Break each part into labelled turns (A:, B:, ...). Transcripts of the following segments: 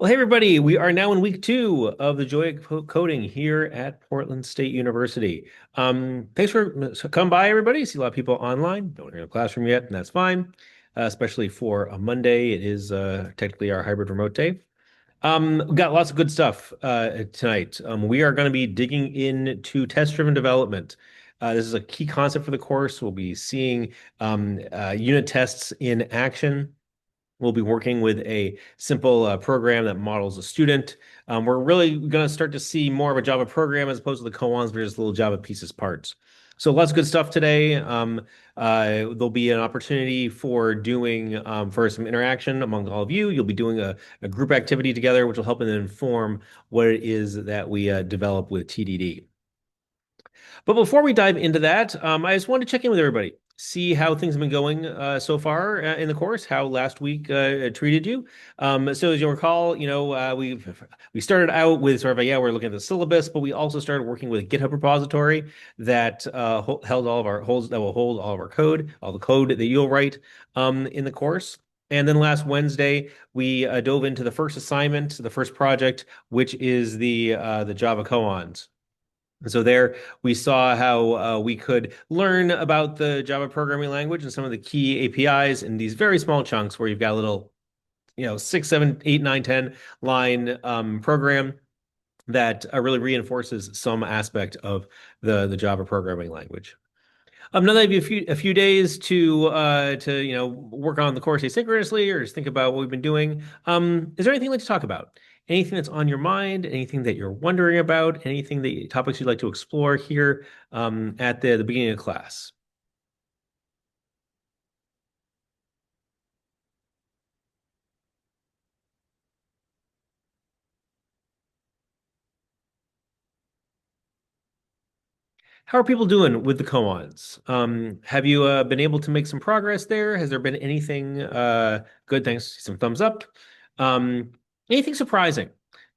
A: Well, hey everybody, we are now in week two of the Joy of Coding here at Portland State University. Thanks for come by, everybody. See a lot of people online. Don't hear in the classroom yet, and that's fine. Especially for a Monday. It is technically our hybrid remote day. We got lots of good stuff tonight. We are going to be digging into test-driven development. This is a key concept for the course. We'll be seeing unit tests in action. We'll be working with a simple program that models a student. We're really going to start to see more of a Java program as opposed to the koans, where just little Java pieces parts. So lots of good stuff today. There'll be an opportunity for doing for some interaction among all of you. You'll be doing a group activity together, which will help and inform what it is that we develop with TDD. But before we dive into that, I just wanted to check in with everybody, see how things have been going so far in the course, how last week treated you. So as you'll recall, we started out with sort of we're looking at the syllabus, but we also started working with a GitHub repository that held all of our holds that will hold all of our code, all the code that you'll write in the course. And then last Wednesday, we dove into the first assignment, the first project, which is the Java koans. And so there we saw how we could learn about the Java programming language and some of the key APIs in these very small chunks where you've got a little, 6, 7, 8, 9, 10 line program that really reinforces some aspect of the Java programming language. Now that I have a few days to work on the course asynchronously or just think about what we've been doing. Is there anything you'd like to talk about? Anything that's on your mind? Anything that you're wondering about? Anything that topics you'd like to explore here at the beginning of class? How are people doing with the koans? Have you been able to make some progress there? Has there been anything good? Thanks. Some thumbs up. Um, Anything surprising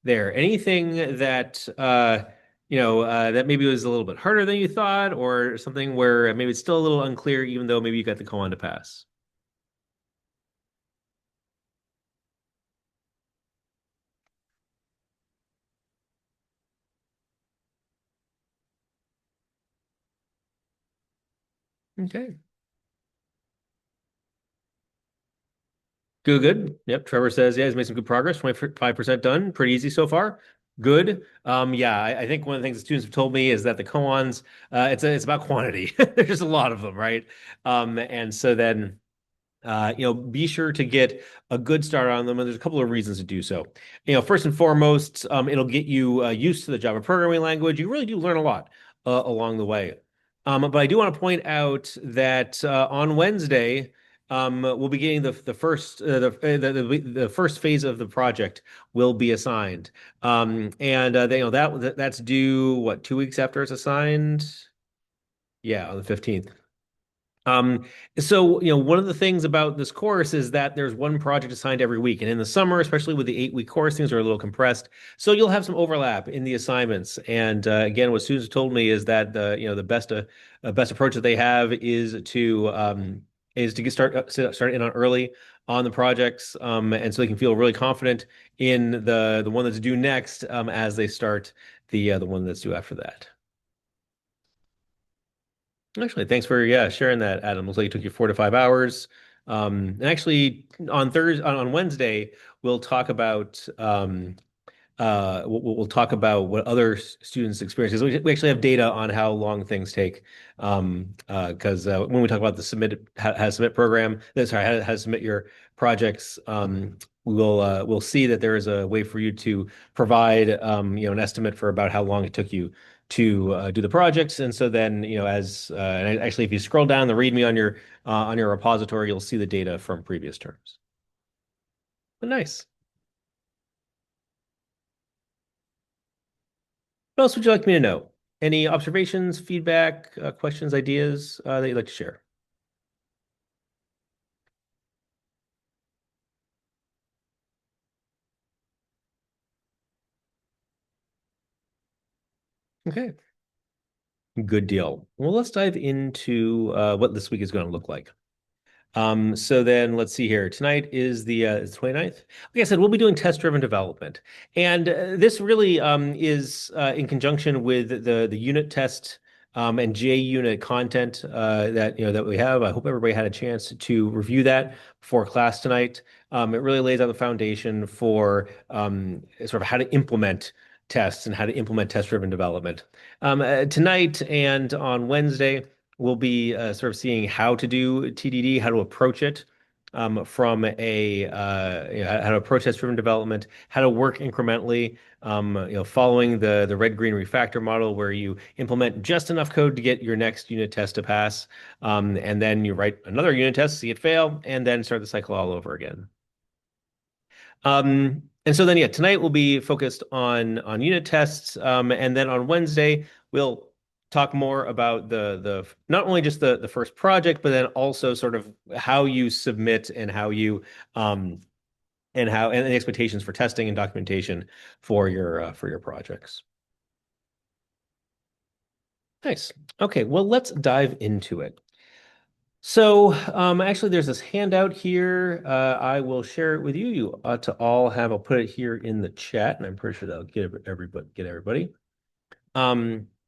A: there? Anything that that maybe was a little bit harder than you thought, or something where maybe it's still a little unclear, even though maybe you got the koan to pass? Okay. Good, good. Yep. Trevor says, yeah, he's made some good progress. 25% done. Pretty easy so far. Good. Yeah, I think one of the things the students have told me is that the koans, it's about quantity. There's just a lot of them, right? And so then, be sure to get a good start on them. And there's a couple of reasons to do so. First and foremost, it'll get you used to the Java programming language. You really do learn a lot along the way. But I do want to point out that on Wednesday, we'll be getting the first the first phase of the project will be assigned, and that's due what 2 weeks after it's assigned? Yeah, on the 15th. Um, so, one of the things about this course is that there's one project assigned every week. And in the summer, especially with the 8-week course, things are a little compressed. So you'll have some overlap in the assignments. And again, what students told me is that the best approach that they have is to start in on early on the projects, and so they can feel really confident in the one that's due next, as they start the one that's due after that. Actually, thanks for sharing that, Adam. Looks like it took you 4 to 5 hours. And actually, on Wednesday, we'll talk about we'll talk about what other students experience. 'Cause we actually have data on how long things take. Because when we talk about the how to submit program, sorry, how to submit your projects, we'll see that there is a way for you to provide an estimate for about how long it took you to do the projects. And so then, actually, if you scroll down the README on your repository, you'll see the data from previous terms. But nice. What else would you like me to know? Any observations, feedback, questions, ideas that you'd like to share? Okay, good deal. Well, let's dive into what this week is going to look like. So then let's see here. Tonight is the 29th. Like I said, we'll be doing test-driven development. And this really is in conjunction with the unit test and JUnit content that we have. I hope everybody had a chance to review that before class tonight. It really lays out the foundation for sort of how to implement tests and how to implement test-driven development. Tonight and on Wednesday, we'll be sort of seeing how to do TDD, how to approach it from how to approach test-driven development, how to work incrementally, following the red-green refactor model where you implement just enough code to get your next unit test to pass, and then you write another unit test, see it fail, and then start the cycle all over again. And so then, yeah, tonight we'll be focused on unit tests, and then on Wednesday we'll talk more about the not only just the first project, but then also sort of how you submit and how you and the expectations for testing and documentation for your projects. Nice. Okay, well, let's dive into it. So, actually, there's this handout here. I will share it with you. You ought to all have. I'll put it here in the chat, and I'm pretty sure that'll get everybody.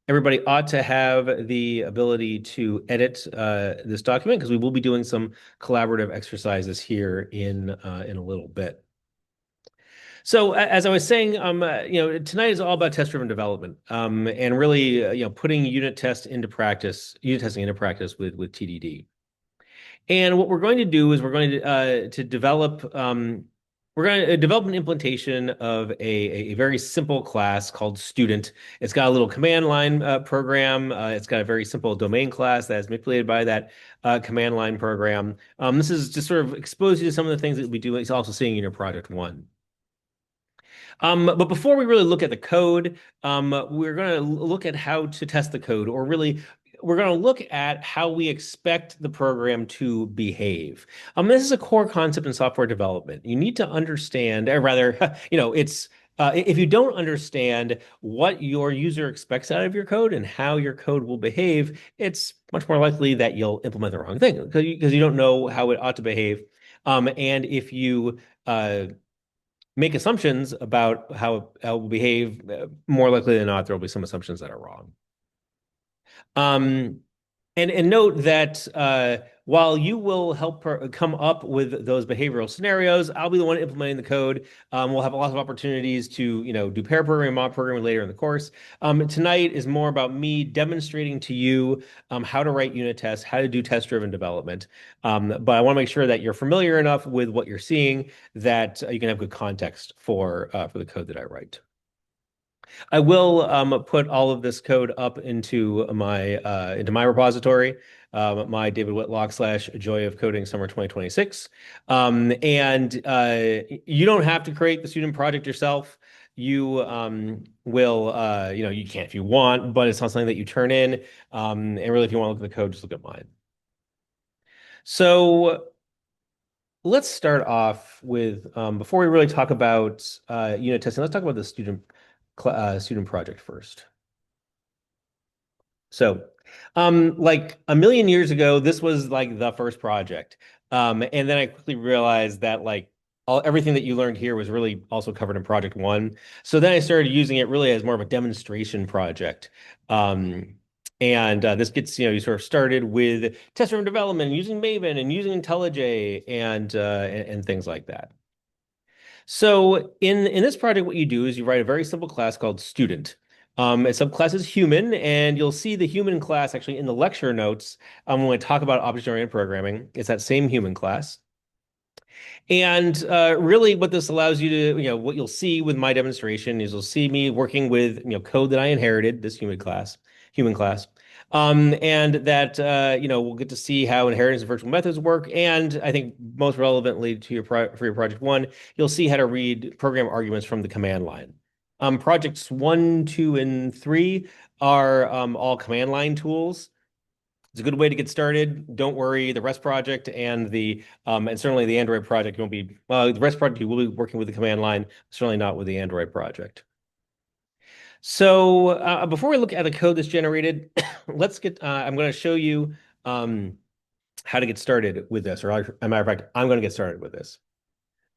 A: Everybody ought to have the ability to edit this document because we will be doing some collaborative exercises here in a little bit. So as I was saying, tonight is all about test-driven development, and really, putting unit testing into practice with TDD. And what we're going to do is we're going to develop an implementation of a very simple class called student. It's got a little command line program. It's got a very simple domain class that is manipulated by that command line program. This is to sort of expose you to some of the things that we do. It's also seeing in your project one. But before we really look at the code, we're going to look at how to test the code, or really we're going to look at how we expect the program to behave. This is a core concept in software development. You need to understand, or rather, if you don't understand what your user expects out of your code and how your code will behave, it's much more likely that you'll implement the wrong thing because you don't know how it ought to behave. And if you make assumptions about how it will behave, more likely than not, there will be some assumptions that are wrong. And note that while you will help come up with those behavioral scenarios, I'll be the one implementing the code. We'll have lots of opportunities to, do pair programming, mob programming later in the course. Tonight is more about me demonstrating to you how to write unit tests, how to do test-driven development. But I want to make sure that you're familiar enough with what you're seeing that you can have good context for the code that I write. I will put all of this code up into my repository, my David Whitlock / Joy of Coding Summer 2026. And you don't have to create the student project yourself. You will, you can if you want, but it's not something that you turn in. And really, if you want to look at the code, just look at mine. So let's start off with, before we really talk about unit testing, let's talk about the student project first. So, like a million years ago, this was like the first project. And then I quickly realized that everything that you learned here was really also covered in project one. So then I started using it really as more of a demonstration project. And this gets, you sort of started with test-driven development, using Maven and using IntelliJ and things like that. So in this project, what you do is you write a very simple class called student. Its subclass is human, and you'll see the human class actually in the lecture notes when we talk about object-oriented programming. It's that same human class. And really what this allows you to, what you'll see with my demonstration is you'll see me working with, code that I inherited, this human class. And that, we'll get to see how inheritance and virtual methods work. And I think most relevantly to for your project one, you'll see how to read program arguments from the command line. Projects 1, 2, and 3 are all command line tools. It's a good way to get started. Don't worry, the REST project and and certainly the Android project won't be, well, the REST project you will be working with the command line, certainly not with the Android project. So before we look at the code that's generated, let's get, I'm going to show you how how to get started with this, or as a matter of fact, I'm going to get started with this.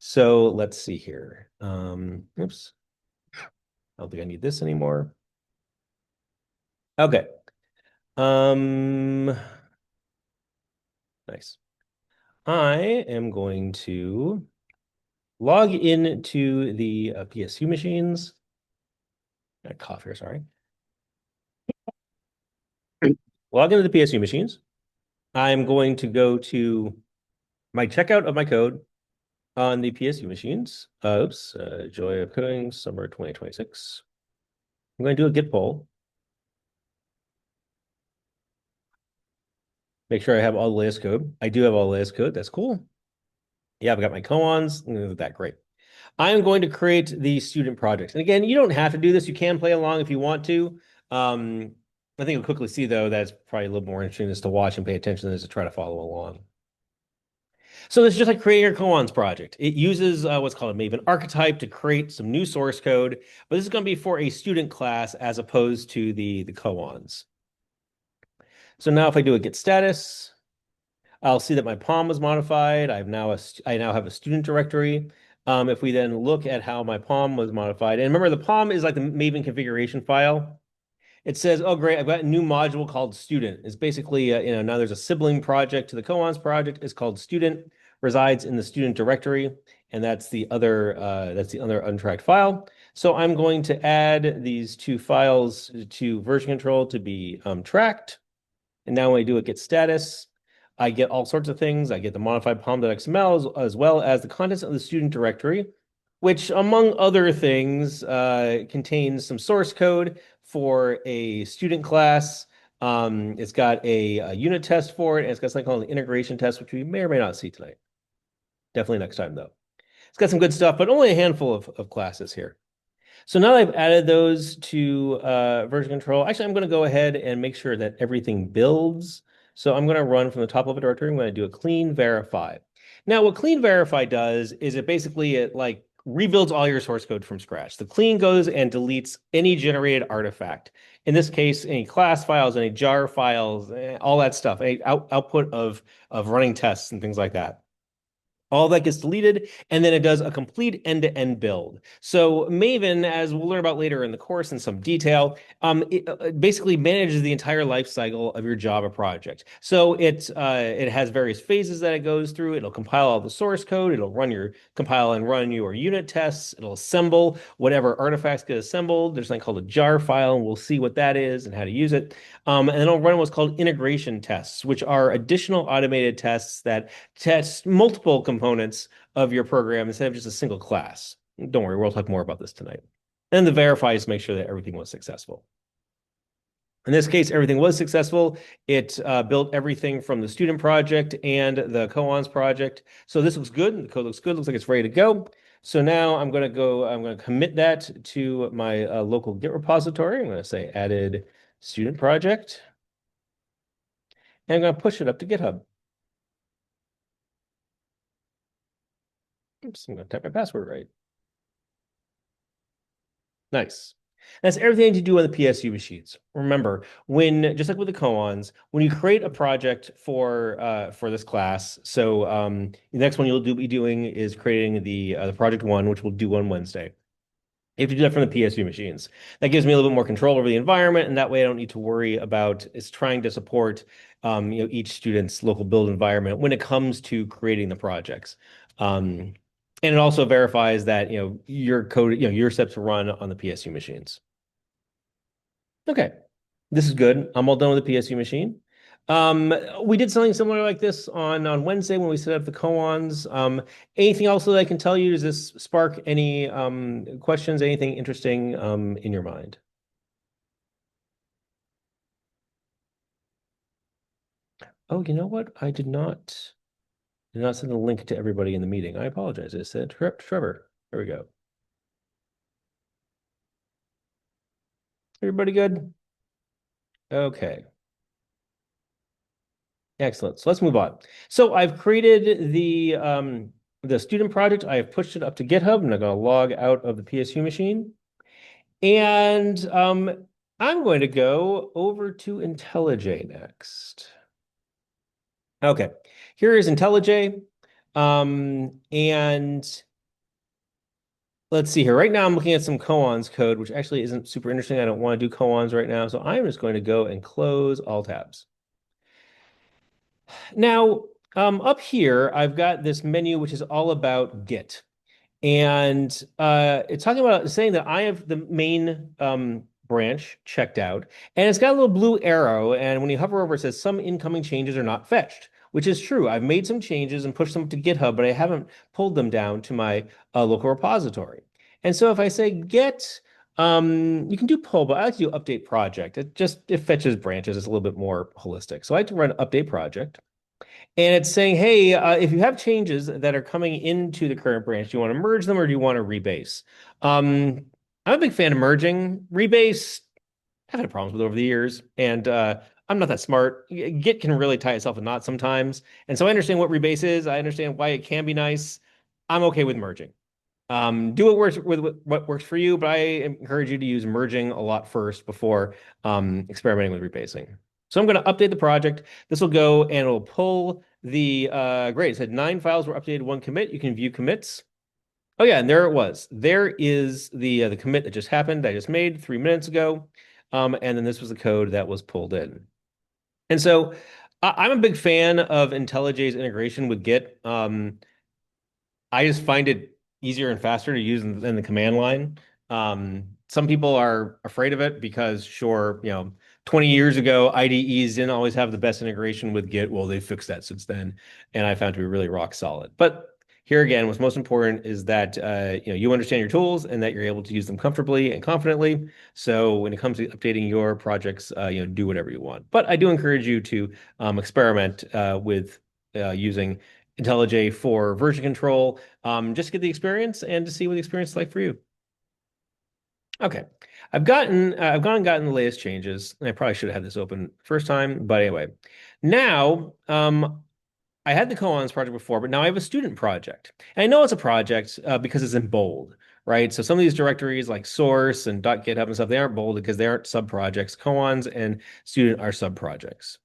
A: So let's see here. Oops, I don't think I need this anymore. Okay. Um, nice. I am going to log into the PSU machines. Got a cough here, sorry. Log into the PSU machines. I'm going to go to my checkout of my code on the PSU machines. Joy of Coding, summer 2026. I'm going to do a git pull. Make sure I have all the latest code. I do have all the latest code. That's cool. Yeah, I've got my koans. That great. I am going to create the student projects. And again, you don't have to do this. You can play along if you want to. I think you'll quickly see, though, that's probably a little more interesting just to watch and pay attention than to try to follow along. So this is just like creating your koans project. It uses what's called a Maven archetype to create some new source code, but this is going to be for a student class as opposed to the koans. So now if I do a git status, I'll see that my POM was modified. I now have a student directory. If we then look at how my POM was modified, and remember the POM is like the Maven configuration file. It says, oh, great, I've got a new module called student. It's basically, now there's a sibling project to the koans project. It's called student, resides in the student directory, and that's the other untracked file. So I'm going to add these two files to version control to be tracked. And now when I do a git status, I get all sorts of things. I get the modified pom.xml as well as the contents of the student directory, which, among other things, contains some source code for a student class. It's got a unit test for it, and it's got something called an integration test, which we may or may not see tonight. Definitely next time, though. It's got some good stuff, but only a handful of classes here. So now I've added those to version control. Actually, I'm going to go ahead and make sure that everything builds. So I'm going to run from the top level directory. I'm going to do a clean verify. Now, what clean verify does is it like rebuilds all your source code from scratch. The clean goes and deletes any generated artifact. In this case, any class files, any jar files, all that stuff, any output of running tests and things like that. All that gets deleted, and then it does a complete end-to-end build. So Maven, as we'll learn about later in the course in some detail, it basically manages the entire life cycle of your Java project. So it has various phases that it goes through. It'll compile all the source code. It'll compile and run your unit tests. It'll assemble whatever artifacts get assembled. There's something called a jar file, and we'll see what that is and how to use it. And then it'll run what's called integration tests, which are additional automated tests that test multiple components of your program instead of just a single class. Don't worry, we'll talk more about this tonight. And the verify is to make sure that everything was successful. In this case, everything was successful. It built everything from the student project and the koans project. So this looks good. The code looks good. Looks like it's ready to go. So now I'm going to commit that to my local Git repository. I'm going to say added student project. And I'm going to push it up to GitHub. Oops, I'm going to type my password right. Nice. That's everything to do on the PSU machines. Remember, just like with the koans, when you create a project for this class, so the next one you'll be doing is creating the project one, which we'll do on Wednesday. You have to do that from the PSU machines. That gives me a little bit more control over the environment, and that way I don't need to worry about trying to support each student's local build environment when it comes to creating the projects. And it also verifies that your code, your steps run on the PSU machines. Okay, this is good. I'm all done with the PSU machine. We did something similar like this on Wednesday when we set up the koans. Anything else that I can tell you? Does this spark any questions? Anything interesting in your mind? Oh, you know what? I did not send a link to everybody in the meeting. I apologize. I said Trevor. There we go. Everybody good? Okay. Excellent. So let's move on. So I've created the student project. I have pushed it up to GitHub. I'm going to log out of the PSU machine. And I'm going to go over to IntelliJ next. Okay, here is IntelliJ. And let's see here. Right now, I'm looking at some koans code, which actually isn't super interesting. I don't want to do koans right now. So I'm just going to go and close all tabs. Now, up here, I've got this menu, which is all about Git. And it's talking about saying that I have the main branch checked out, and it's got a little blue arrow. And when you hover over, it says some incoming changes are not fetched, which is true. I've made some changes and pushed them to GitHub, but I haven't pulled them down to my local repository. And so if I say get, you can do pull, but I like to do update project. It fetches branches. It's a little bit more holistic. So I like to run update project. And it's saying, hey, if you have changes that are coming into the current branch, do you want to merge them or do you want to rebase? I'm a big fan of merging. Rebase, I've had problems with over the years, and I'm not that smart. Git can really tie itself in knots sometimes. And so I understand what rebase is. I understand why it can be nice. I'm okay with merging. Do what works with what works for you, but I encourage you to use merging a lot first before experimenting with rebasing. So I'm going to update the project. This will go and it'll pull the great. It said 9 files were updated, 1 commit. You can view commits. Oh yeah, and there it was. There is the commit that just happened. I just made 3 minutes ago, and then this was the code that was pulled in. And so I'm a big fan of IntelliJ's integration with Git. I just find it easier and faster to use than the command line. Some people are afraid of it because, sure, 20 years ago, IDEs didn't always have the best integration with Git. Well, they've fixed that since then, and I found to be really rock solid. But here again, what's most important is that you understand your tools and that you're able to use them comfortably and confidently. So when it comes to updating your projects, do whatever you want. But I do encourage you to experiment with using IntelliJ for version control, just to get the experience and to see what the experience is like for you. Okay, I've gone and gotten the latest changes. And I probably should have had this open first time, but anyway, now, I had the koans project before, but now I have a student project. And I know it's a project because it's in bold, right? So some of these directories like source and .github and stuff, they aren't bold because they aren't sub-projects. Koans and student are sub-projects.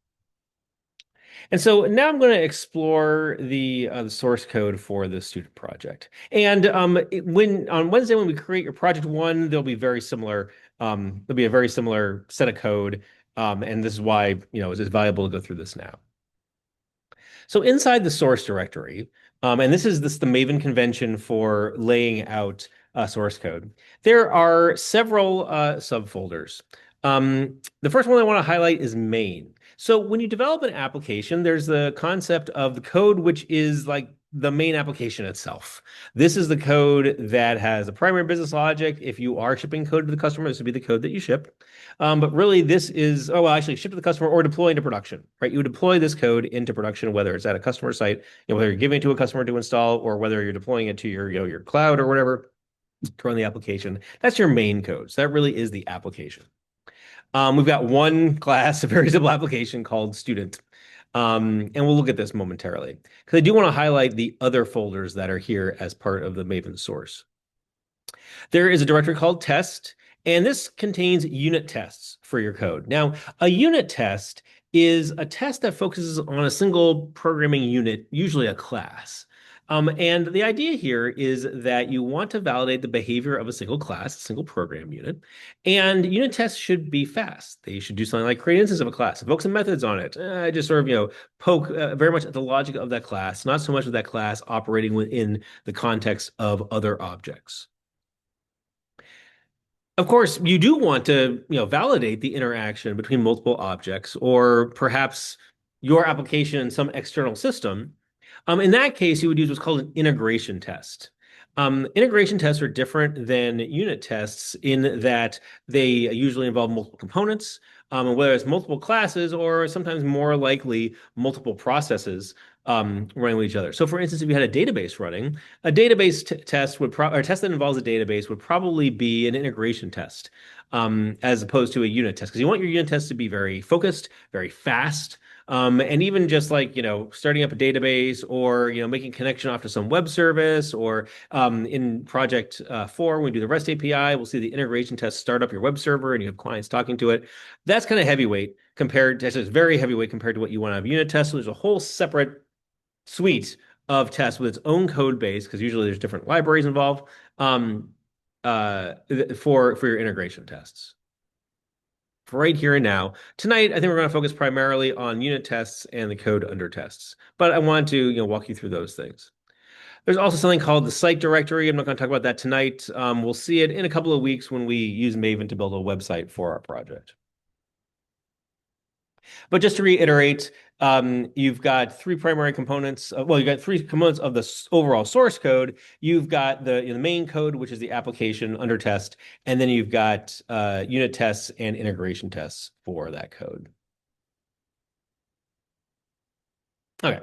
A: And so now I'm going to explore the source code for the student project. And when on Wednesday when we create your project one, there'll be very similar. There'll be a very similar set of code, and this is why it's valuable to go through this now. So inside the source directory, and this is the Maven convention for laying out source code. There are several subfolders. The first one I want to highlight is main. So when you develop an application, there's the concept of the code, which is like the main application itself. This is the code that has the primary business logic. If you are shipping code to the customer, this would be the code that you ship. But really, this is, oh, well, actually, ship to the customer or deploy into production, right? You would deploy this code into production, whether it's at a customer site, whether you're giving it to a customer to install, or whether you're deploying it to your cloud or whatever to run the application. That's your main code. So that really is the application. We've got one class, a very simple application called student. And we'll look at this momentarily because I do want to highlight the other folders that are here as part of the Maven source. There is a directory called test, and this contains unit tests for your code. Now, a unit test is a test that focuses on a single programming unit, usually a class. And the idea here is that you want to validate the behavior of a single class, a single program unit, and unit tests should be fast. They should do something like create an instance of a class, invoke some methods on it, just sort of poke very much at the logic of that class, not so much of that class operating within the context of other objects. Of course, you do want to, validate the interaction between multiple objects or perhaps your application and some external system. In that case, you would use what's called an integration test. Integration tests are different than unit tests in that they usually involve multiple components, and whether it's multiple classes or sometimes more likely multiple processes running with each other. So for instance, if you had a database running, a database test would or a test that involves a database would probably be an integration test as opposed to a unit test, because you want your unit test to be very focused, very fast, And even just like, starting up a database or, making connection off to some web service or in project 4, when we do the REST API, we'll see the integration test start up your web server and you have clients talking to it. That's kind of heavyweight compared to, it's very heavyweight compared to what you want to have unit tests. So there's a whole separate suite of tests with its own code base, because usually there's different libraries involved um, for your integration tests. For right here and now, tonight, I think we're going to focus primarily on unit tests and the code under tests. But I want to, walk you through those things. There's also something called the site directory. I'm not going to talk about that tonight. We'll see it in a couple of weeks when we use Maven to build a website for our project. But just to reiterate, you've got three primary components. You've got three components of the overall source code. You've got the main code, which is the application under test, and then you've got unit tests and integration tests for that code. Okay.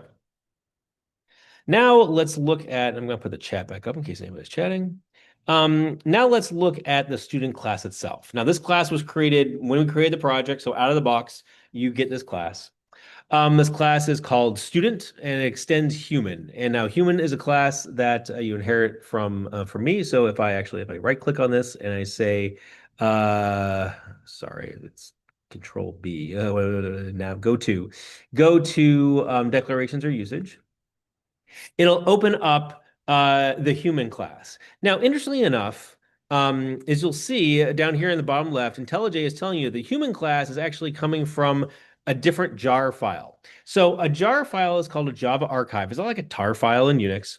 A: Now let's look at, I'm going to put the chat back up in case anybody's chatting. Now let's look at the student class itself. Now this class was created when we created the project. So out of the box, you get this class. This class is called student and it extends human. And now human is a class that you inherit from me. So if I right click on this and I say, sorry, it's Control B. Now go to declarations or usage. It'll open up the human class. Now, interestingly enough, as you'll see down here in the bottom left, IntelliJ is telling you the human class is actually coming from a different jar file. So a jar file is called a Java archive. It's not like a tar file in Unix,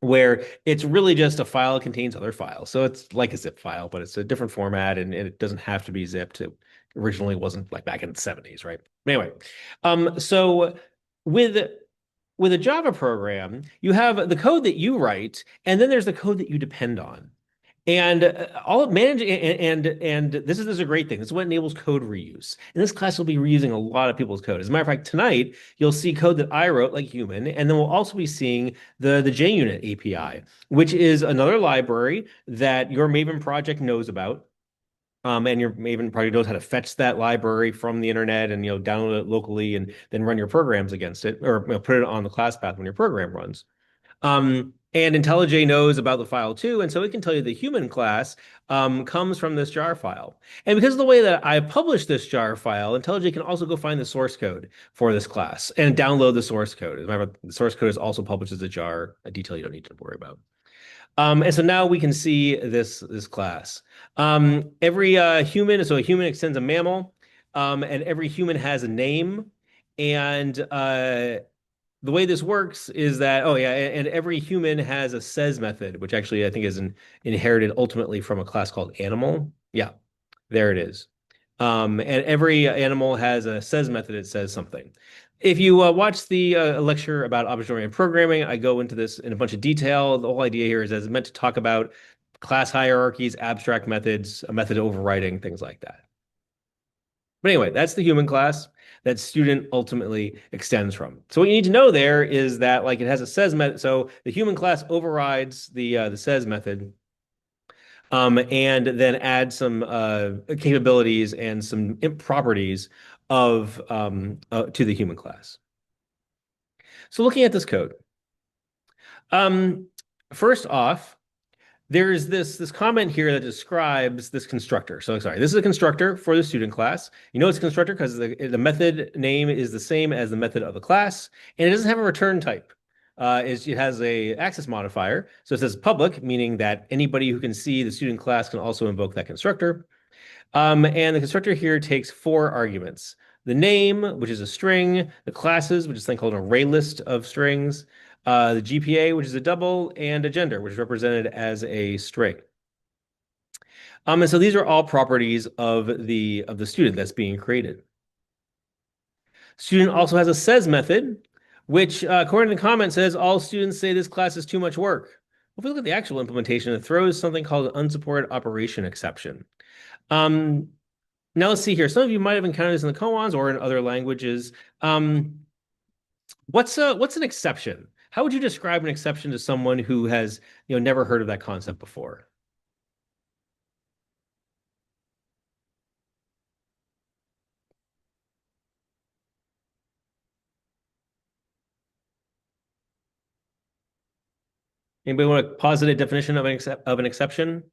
A: where it's really just a file that contains other files. So it's like a zip file, but it's a different format and it doesn't have to be zipped. It originally wasn't like back in the 70s, right? Anyway, so with a Java program, you have the code that you write, and then there's the code that you depend on. And all managing and this is a great thing. This is what enables code reuse. In this class, we'll be reusing a lot of people's code. As a matter of fact, tonight you'll see code that I wrote like human, and then we'll also be seeing the JUnit API, which is another library that your Maven project knows about. And your Maven project knows how to fetch that library from the internet and download it locally and then run your programs against it, or put it on the class path when your program runs. And IntelliJ knows about the file too, and so it can tell you the human class comes from this jar file. And because of the way that I published this jar file, IntelliJ can also go find the source code for this class and download the source code. As a matter of fact, the source code is also published as a jar, a detail you don't need to worry about. And so now we can see this class. Every human, so a human extends a mammal, and every human has a name. And the way this works is that, and every human has a says method, which actually I think is inherited ultimately from a class called animal. Yeah, there it is. And every animal has a says method. It says something. If you watch the lecture about object-oriented programming, I go into this in a bunch of detail. The whole idea here is that it's meant to talk about class hierarchies, abstract methods, a method overriding, things like that. But anyway, that's the human class that student ultimately extends from. So what you need to know there is that like it has a says method. So the human class overrides the says method, and then add some capabilities and some properties of to the human class. So looking at this code, first off, there's this comment here that describes this constructor. So sorry, this is a constructor for the student class. You know it's a constructor because the method name is the same as the method of the class, and it doesn't have a return type. It has a access modifier. So it says public, meaning that anybody who can see the student class can also invoke that constructor. And the constructor here takes 4 arguments. The name, which is a string, the classes, which is something called an array list of strings, the GPA, which is a double, and a gender, which is represented as a string. And so these are all properties of the student that's being created. Student also has a says method, which according to the comment says all students say this class is too much work. If we look at the actual implementation, it throws something called an unsupported operation exception. Now let's see here. Some of you might have encountered this in the koans or in other languages. What's an exception? How would you describe an exception to someone who has never heard of that concept before? Anybody want to posit a definition of an exception?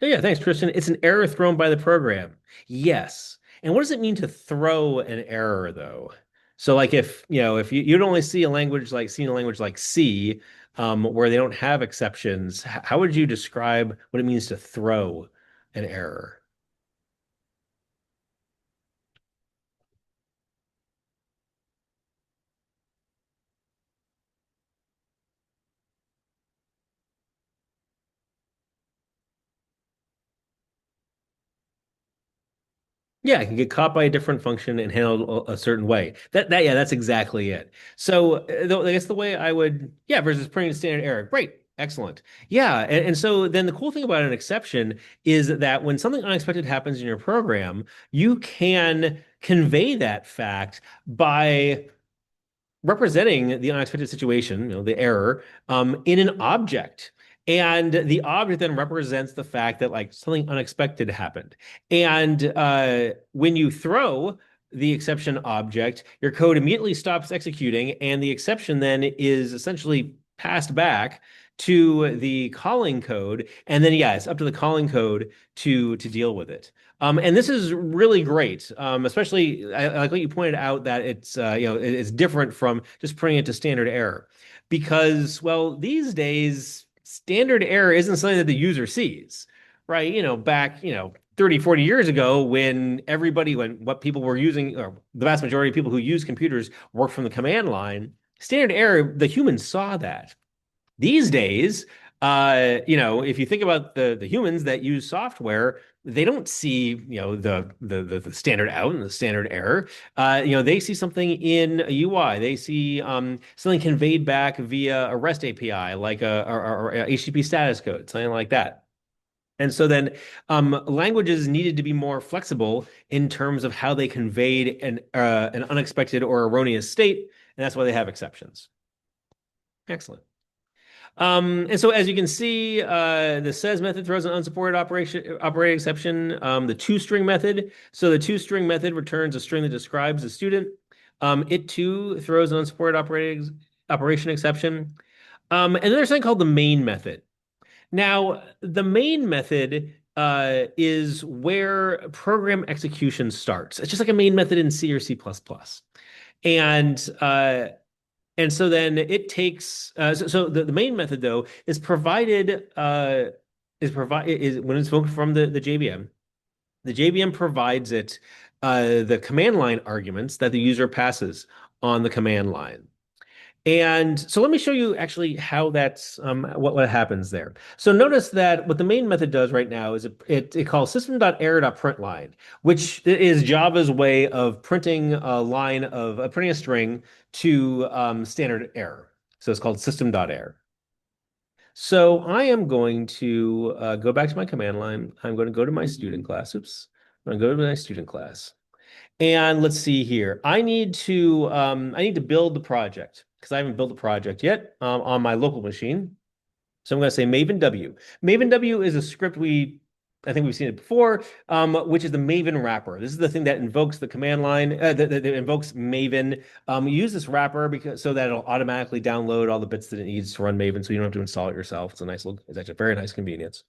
A: Oh, yeah, thanks, Tristan. It's an error thrown by the program. Yes. And what does it mean to throw an error, though? So, like, if if you'd only see a language like seeing a language like C, where they don't have exceptions, how would you describe what it means to throw an error? Yeah, it can get caught by a different function and handled a certain way. Yeah, that's exactly it. So I guess the way I would, yeah, versus printing standard error. Great, excellent. Yeah, and so then the cool thing about an exception is that when something unexpected happens in your program, you can convey that fact by representing the unexpected situation, the error, in an object. And the object then represents the fact that like something unexpected happened. And when you throw the exception object, your code immediately stops executing, and the exception then is essentially passed back to the calling code. And then yeah, it's up to the calling code to deal with it. And this is really great, especially I like what you pointed out that it's different from just putting it to standard error, because well these days standard error isn't something that the user sees, right? Back 30, 40 years ago when what people were using, or the vast majority of people who use computers work from the command line, standard error, the humans saw that. These days, if you think about the humans that use software, they don't see, the standard out and the standard error. They see something in a UI. They see something conveyed back via a REST API, like or HTTP status code, something like that. And so then languages needed to be more flexible in terms of how they conveyed an unexpected or erroneous state, and that's why they have exceptions. Excellent. And so as you can see, the says method throws an unsupported operating exception. The toString method. So the toString method returns a string that describes the student. It too throws an unsupported operation exception. And then there's something called the main method. Now, the main method is where program execution starts. It's just like a main method in C or C++. And and so then it takes so the main method though is provided is when it's invoked from the JVM. The JVM provides it the command line arguments that the user passes on the command line. And so let me show you actually how that's what happens there. So notice that what the main method does right now is it calls system.error.println, which is Java's way of printing a line of printing a string to standard error. So it's called system.error. So I am going to go back to my command line. I'm going to go to my student class. Oops. I'm going to go to my student class. And let's see here. I need to build the project because I haven't built the project yet on my local machine. So I'm going to say Maven W. Maven W is a script I think we've seen it before, which is the Maven wrapper. This is the thing that invokes the command line, that invokes Maven. You use this wrapper so that it'll automatically download all the bits that it needs to run Maven, so you don't have to install it yourself. It's actually a very nice convenience.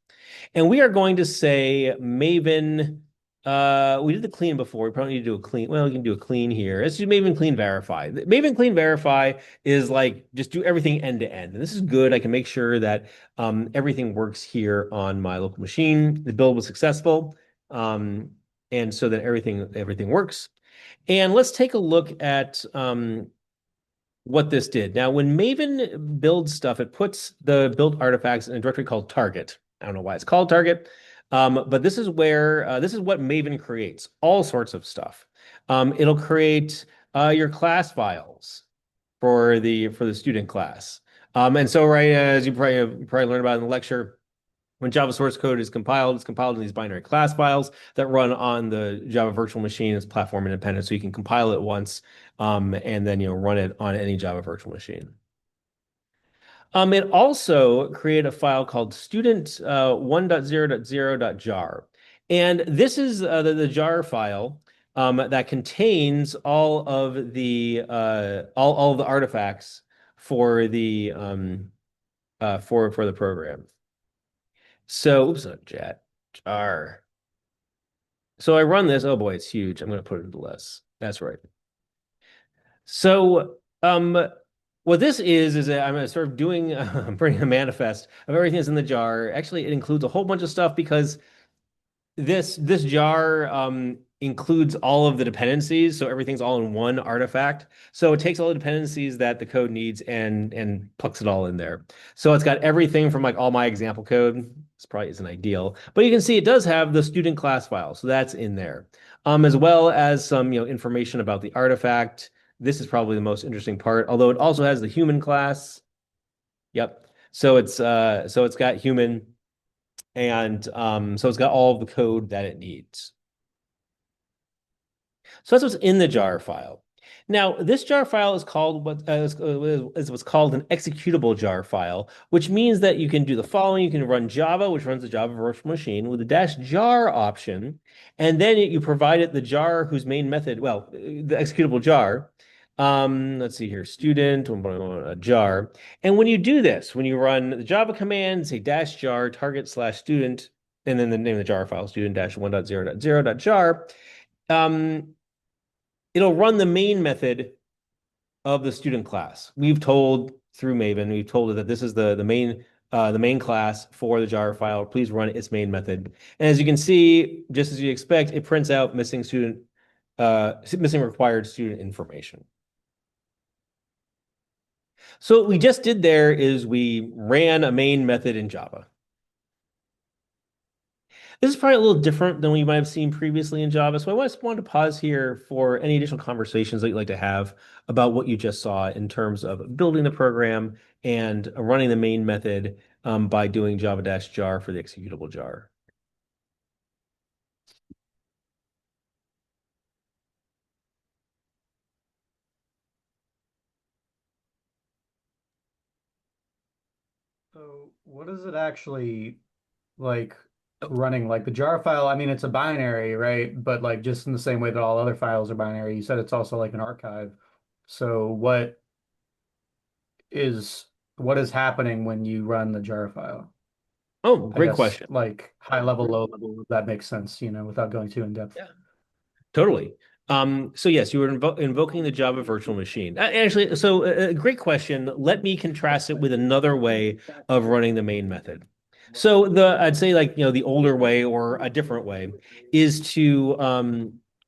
A: And we are going to say Maven. We did the clean before. We probably need to do a clean. Well, we can do a clean here. Let's do Maven clean verify. Maven clean verify is like just do everything end to end. And this is good. I can make sure that everything works here on my local machine. The build was successful. And so that everything works. And let's take a look at what this did. Now, when Maven builds stuff, it puts the build artifacts in a directory called target. I don't know why it's called target. But this is what Maven creates, all sorts of stuff. It'll create your class files for the student class. And so right as you probably learned about in the lecture, when Java source code is compiled, it's compiled in these binary class files that run on the Java virtual machine. It's platform independent, so you can compile it once and then run it on any Java virtual machine. It also created a file called student 1.0.0.jar. And this is the jar file that contains all of the artifacts for the for the program. So, oops, not jet, jar. So I run this. Oh boy, it's huge. I'm going to put it into less. That's right. So, what this is that I'm sort of doing, I'm bringing a manifest of everything that's in the jar. Actually, it includes a whole bunch of stuff because this jar includes all of the dependencies, so everything's all in one artifact. So it takes all the dependencies that the code needs and plucks it all in there. So it's got everything from like all my example code. This probably isn't ideal, but you can see it does have the student class file, so that's in there, as well as some information about the artifact. This is probably the most interesting part, although it also has the human class. Yep. So it's got human. And so it's got all of the code that it needs. So that's what's in the jar file. Now, this jar file is called is what's called an executable jar file, which means that you can do the following. You can run Java, which runs the Java virtual machine with the -jar option, and then you provide it the jar whose main method, well, the executable jar. Let's see here, student, a jar. And when you do this, when you run the Java command, say -jar target/student, and then the name of the jar file, student-1.0.0.jar, it'll run the main method of the student class. We've told through Maven, we've told it that this is the main class for the jar file. Please run its main method. And as you can see, just as you expect, it prints out missing required student information. So what we just did there is we ran a main method in Java. This is probably a little different than we might have seen previously in Java. So I just wanted to pause here for any additional conversations that you'd like to have about what you just saw in terms of building the program and running the main method by doing java-jar for the executable jar.
B: So what is it actually like running? Like the jar file, I mean, it's a binary, right? But like just in the same way that all other files are binary, you said it's also like an archive. So is what is happening when you run the jar file?
A: Oh,
B: I
A: great
B: guess
A: question.
B: like high level, low level, if that makes sense, without going too in depth.
A: Yeah. Totally. So yes, you were invoking the Java virtual machine. Actually, so great question. Let me contrast it with another way of running the main method. So I'd say like, the older way or a different way is to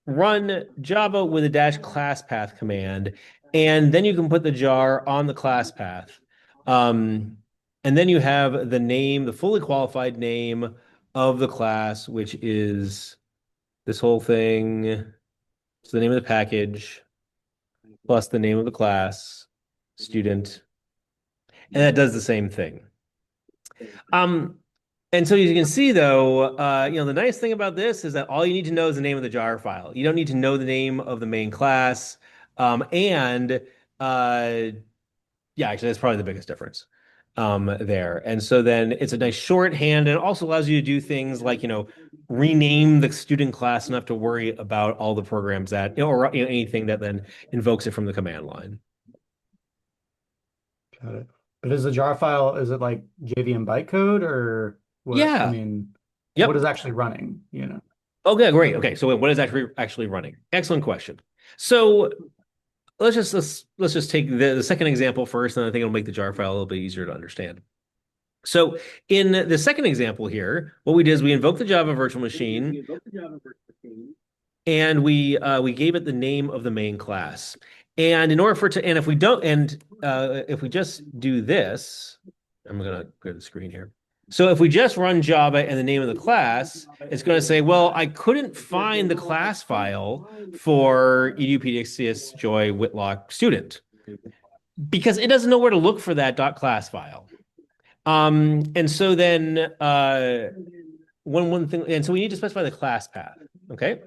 A: run Java with a -class path command, and then you can put the jar on the class path. Um, and then you have the name, the fully qualified name of the class, which is this whole thing. So the name of the package plus the name of the class, student, and that does the same thing. Um, and so as you can see, though, the nice thing about this is that all you need to know is the name of the jar file. You don't need to know the name of the main class. And yeah, actually, that's probably the biggest difference there. And so then it's a nice shorthand, and it also allows you to do things like, rename the student class enough to worry about all the programs that, or anything that then invokes it from the command line.
B: Got it. But is the jar file, is it like JVM bytecode or what? I
A: Yeah.
B: mean, what is
A: Yep.
B: actually running?
A: Okay, great. Okay, so what is actually running? Excellent question. So let's just take the second example first, and I think it'll make the jar file a little bit easier to understand. So in the second example here, what we did is we invoked the Java virtual machine, and we gave it the name of the main class. And in order for it to, and if we don't, and if we just do this, I'm gonna clear the screen here. So if we just run Java and the name of the class, it's going to say, well, I couldn't find the class file for edupdx joy Whitlock student because it doesn't know where to look for that .class file. And so then one thing, and so we need to specify the class path. Okay.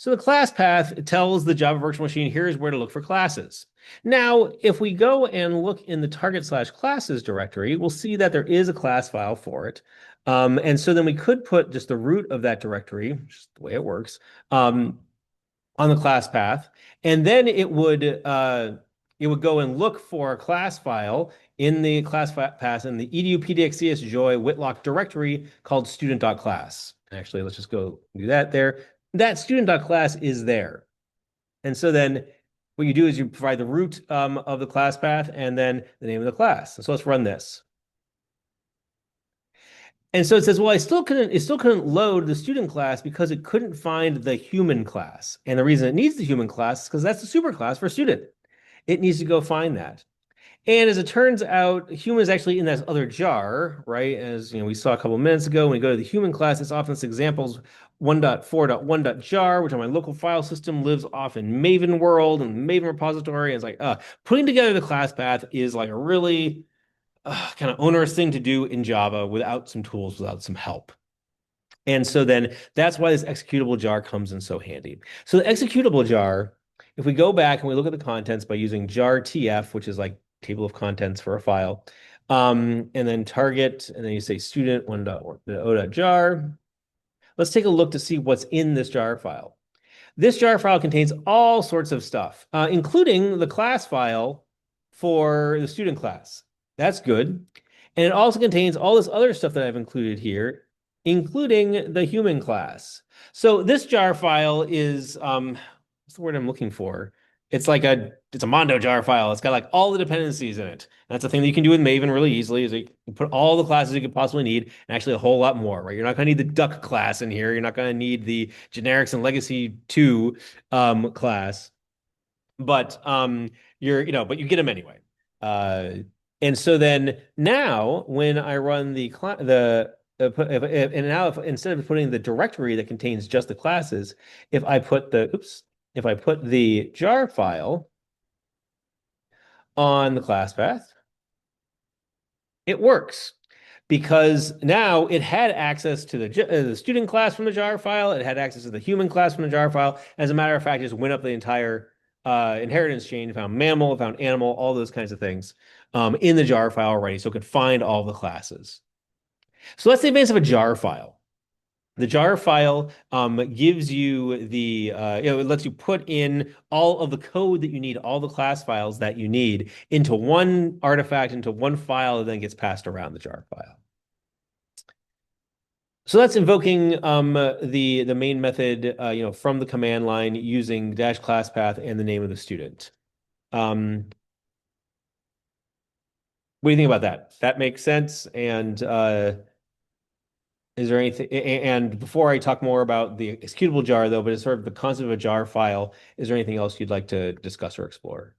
A: So the class path tells the Java virtual machine, here's where to look for classes. Now, if we go and look in the target/classes directory, we'll see that there is a class file for it. And so then we could put just the root of that directory, which is the way it works, on the class path, and then it would go and look for a class file in the class path in the edu pdxcs joy whitlock directory called student.class. Actually, let's just go do that there. That student.class is there. And so then what you do is you provide the root of the class path and then the name of the class. So let's run this. And so it says, well, it still couldn't load the student class because it couldn't find the human class. And the reason it needs the human class is because that's the superclass for student. It needs to go find that. And as it turns out, human is actually in that other jar, right? As we saw a couple of minutes ago, when we go to the human class, it's often this examples 1.4.1.jar, which on my local file system lives off in Maven world and Maven repository. And it's like, putting together the class path is like a really kind of onerous thing to do in Java without some tools, without some help. And so then that's why this executable jar comes in so handy. So the executable jar, if we go back and we look at the contents by using jar tf, which is like table of contents for a file, and then target, and then you say student 1.o.jar. Let's take a look to see what's in this jar file. This jar file contains all sorts of stuff, including the class file for the student class. That's good. And it also contains all this other stuff that I've included here, including the human class. So this jar file is, what's the word I'm looking for? It's a Mondo jar file. It's got like all the dependencies in it. And that's the thing that you can do with Maven really easily is you put all the classes you could possibly need and actually a whole lot more, right? You're not going to need the duck class in here. You're not going to need the generics and legacy 2 class. But but you get them anyway. And so then now when I run instead of putting the directory that contains just the classes, if I put the jar file on the class path, it works because now it had access to the student class from the jar file. It had access to the human class from the jar file. As a matter of fact, it just went up the entire inheritance chain, found mammal, found animal, all those kinds of things in the jar file already, so it could find all the classes. So that's the advantage of a jar file. The jar file gives you it lets you put in all of the code that you need, all the class files that you need into one artifact, into one file that then gets passed around the jar file. So that's invoking the main method from the command line using -class path and the name of the student. What do you think about that? That makes sense. And is there anything? And before I talk more about the executable jar, though, but it's sort of the concept of a jar file, is there anything else you'd like to discuss or explore?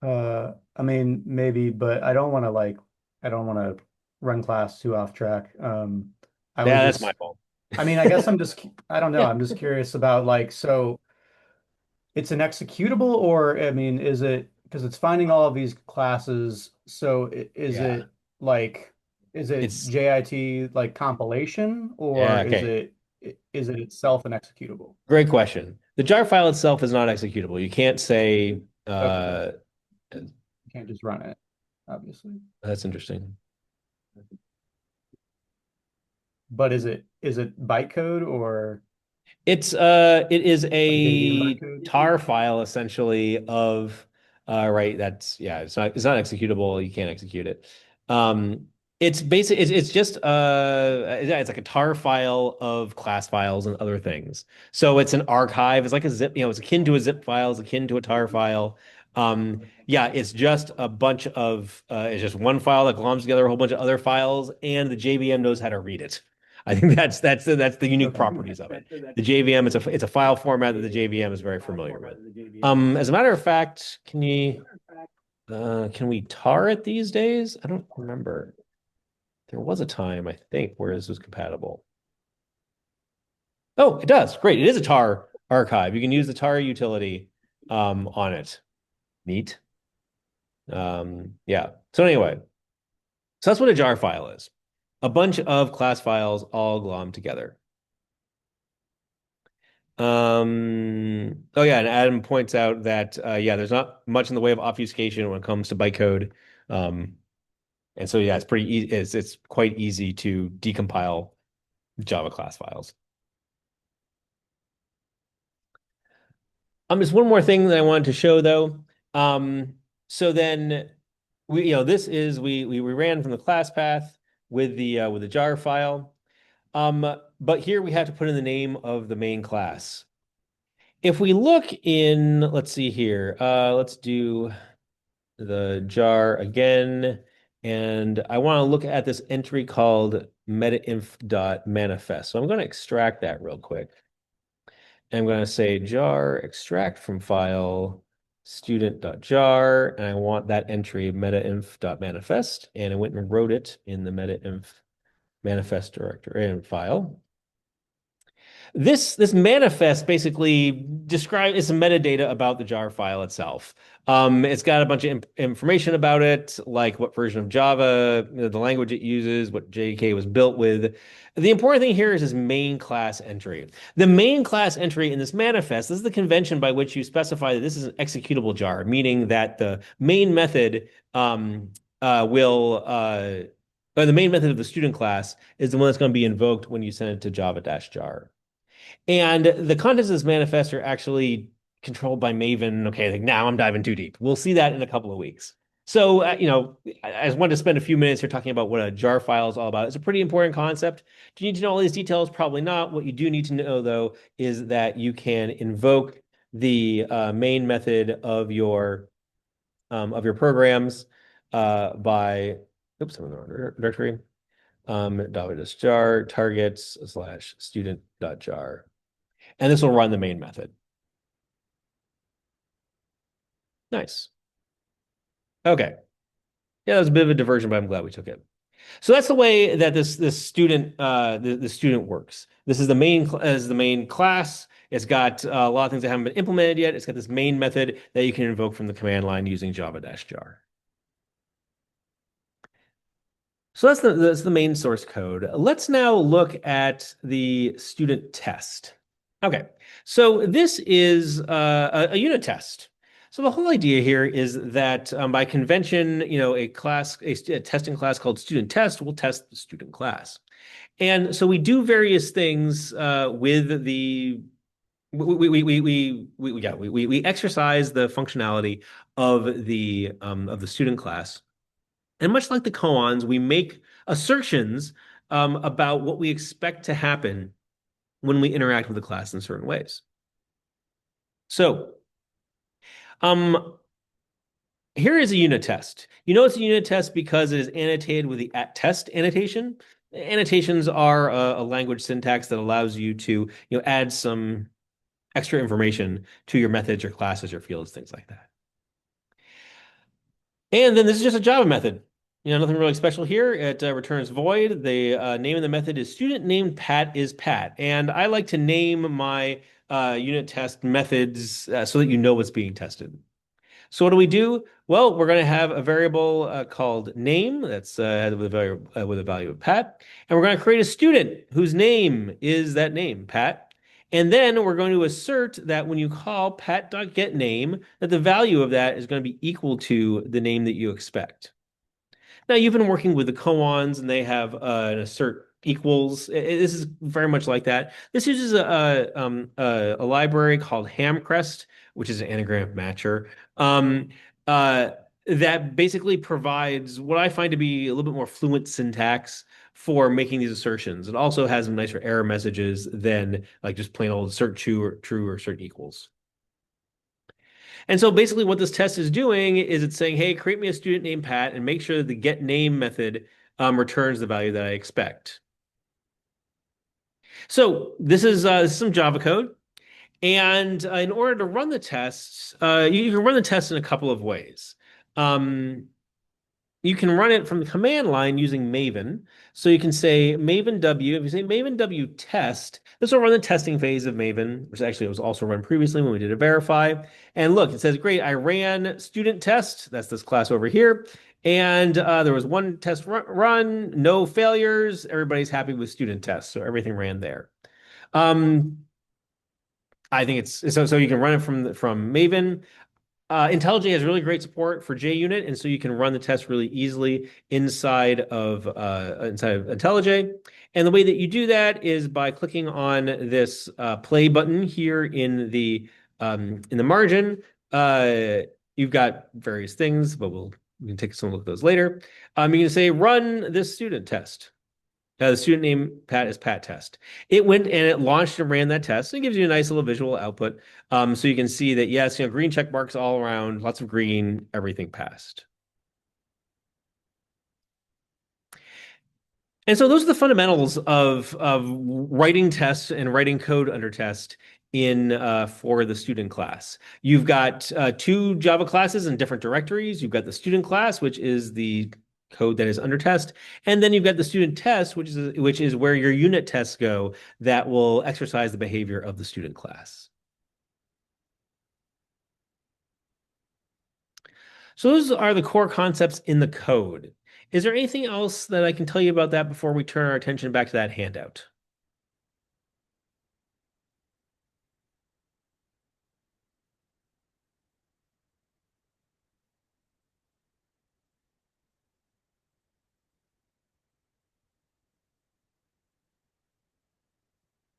B: I mean, maybe, but I don't want to run class too off track. I was
A: Yeah, that's my
B: just,
A: fault.
B: I mean, I guess I don't know.
A: Yeah.
B: I'm just curious about like, so it's an executable, or I mean, is it because it's finding all of these classes? So is
A: Yeah.
B: it like, is it
A: It's
B: JIT like compilation,
A: yeah,
B: or
A: okay.
B: is it itself an executable?
A: Great question. The jar file itself is not executable. You can't say
B: Okay, gotcha. You can't just run it, obviously.
A: that's interesting.
B: But is it bytecode or
A: It is
B: like JVM
A: a
B: bytecode?
A: tar file essentially of right, that's yeah, it's not executable, you can't execute it. It's basic it's just yeah, it's like a tar file of class files and other things. So it's an archive, it's like a zip, it's akin to a zip file, it's akin to a tar file. Yeah, it's just a bunch of it's just one file that gloms together a whole bunch of other files, and the JVM knows how to read it. I think that's the unique
B: Okay.
A: properties of it. The JVM, it's a file format that the JVM is very familiar with. As a matter of fact, can we tar it these days? I don't remember. There was a time, I think, where this was compatible. Oh, it does. Great. It is a tar archive. You can use the tar utility on it. Neat. Yeah. So anyway, so that's what a jar file is. a bunch of class files all glommed together. Oh yeah, and Adam points out that yeah, there's not much in the way of obfuscation when it comes to bytecode. Um, and so yeah, it's pretty easy. It's quite easy to decompile Java class files. Just one more thing that I wanted to show though. So then this is we ran from the class path with the jar file. But here we have to put in the name of the main class. If we look in, let's see here, let's do the jar again. And I want to look at this entry called metainf.manifest. So I'm going to extract that real quick. I'm going to say jar extract from file student.jar, and I want that entry metainf.manifest, and I went and wrote it in the metainf manifest directory and file. This manifest basically describes some metadata about the jar file itself. It's got a bunch of information about it, like what version of Java, the language it uses, what JDK was built with. The important thing here is this main class entry. The main class entry in this manifest, this is the convention by which you specify that this is an executable jar, meaning that the main method or the main method of the student class is the one that's going to be invoked when you send it to java-jar. And the contents of this manifest are actually controlled by Maven. Okay, like now I'm diving too deep. We'll see that in a couple of weeks. So, I just wanted to spend a few minutes here talking about what a jar file is all about. It's a pretty important concept. Do you need to know all these details? Probably not. What you do need to know, though, is that you can invoke the main method of your programs by, oops, I'm in the wrong directory. Jar targets / student.jar. And this will run the main method. Nice. Okay. Yeah, that was a bit of a diversion, but I'm glad we took it. So that's the way that this student the student works. This is the main class. It's got a lot of things that haven't been implemented yet. It's got this main method that you can invoke from the command line using java-jar. So that's the main source code. Let's now look at the student test. Okay, so this is a unit test. So the whole idea here is that by convention, a testing class called student test will test the student class. And so we do various things with the we exercise the functionality of the student class. And much like the koans, we make assertions about what we expect to happen when we interact with the class in certain ways. So, here is a unit test. You know it's a unit test because it is annotated with the @test annotation. Annotations are a language syntax that allows you to add some extra information to your methods, your classes, your fields, things like that. And then this is just a Java method. Nothing really special here. It returns void. The name of the method is student named Pat is Pat. And I like to name my unit test methods so that you know what's being tested. So what do we do? Well, we're going to have a variable called name that's with a value of Pat. And we're going to create a student whose name is that name, Pat. And then we're going to assert that when you call pat.getName, that the value of that is going to be equal to the name that you expect. Now, you've been working with the koans, and they have an assert equals. This is very much like that. This uses a library called Hamcrest, which is an anagram matcher, that basically provides what I find to be a little bit more fluent syntax for making these assertions. It also has some nicer error messages than like just plain old assert true or assert equals. And so basically what this test is doing is it's saying, hey, create me a student named Pat and make sure that the getName method returns the value that I expect. So this is some Java code. And in order to run the tests, you can run the tests in a couple of ways. You can run it from the command line using Maven. So you can say Maven W. If you say Maven W test, this will run the testing phase of Maven, which actually was also run previously when we did a verify. And look, it says, great, I ran student test. That's this class over here. And there was one test run, no failures. Everybody's happy with student tests, so everything ran there. Um, I think it's so you can run it from Maven. IntelliJ has really great support for JUnit, and so you can run the test really easily inside of IntelliJ. And the way that you do that is by clicking on this play button here in the margin. You've got various things, but we can take some look at those later. You can say run this student test. The student name Pat is Pat test. It went and it launched and ran that test. It gives you a nice little visual output. So you can see that, yes, green check marks all around, lots of green, everything passed. And so those are the fundamentals of writing tests and writing code under test in for the student class. You've got two Java classes in different directories. You've got the student class, which is the code that is under test, and then you've got the student test, which is where your unit tests go that will exercise the behavior of the student class. So those are the core concepts in the code. Is there anything else that I can tell you about that before we turn our attention back to that handout?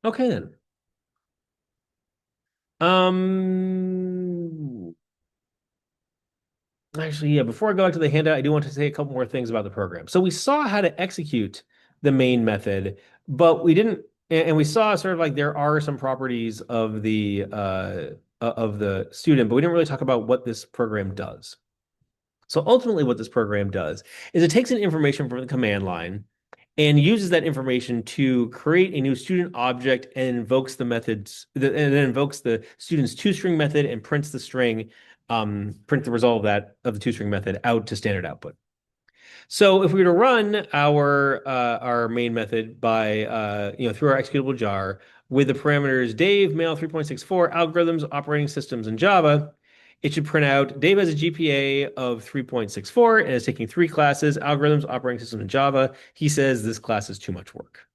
A: Okay then. Um, Actually, yeah, before I go back to the handout, I do want to say a couple more things about the program. So we saw how to execute the main method, but we didn't, and we saw sort of like there are some properties of the student, but we didn't really talk about what this program does. So ultimately, what this program does is it takes in information from the command line and uses that information to create a new student object and invokes the methods, and then invokes the student's toString method and prints the string, print the result of the toString method out to standard output. So if we were to run our main method by through our executable jar with the parameters Dave, mail 3.64, algorithms, operating systems, and Java, it should print out Dave has a GPA of 3.64 and is taking three classes, algorithms, operating system, and Java. He says this class is too much work.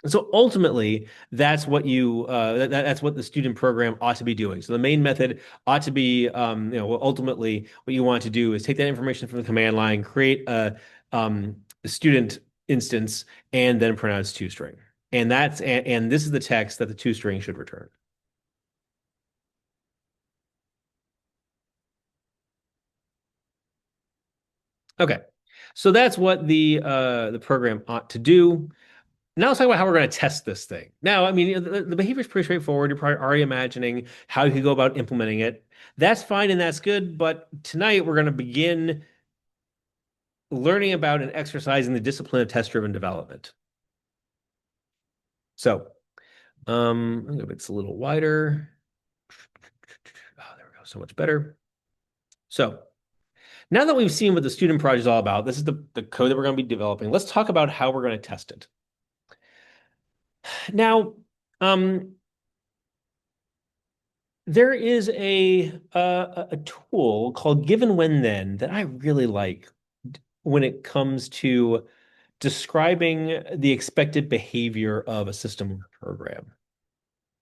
A: And so ultimately, that's what that's what the student program ought to be doing. So the main method ought to be, ultimately what you want to do is take that information from the command line, create a student instance, and then print out its toString. And this is the text that the toString should return. Okay, so that's what the program ought to do. Now let's talk about how we're going to test this thing. Now, I mean, the behavior is pretty straightforward. You're probably already imagining how you could go about implementing it. That's fine and that's good. But tonight we're going to begin learning about and exercising the discipline of test-driven development. So, I'm going to make this a little wider. Oh, there we go. So much better. So now that we've seen what the student project is all about, this is the code that we're going to be developing. Let's talk about how we're going to test it. Now, there is a tool called Given When Then that I really like when it comes to describing the expected behavior of a system program.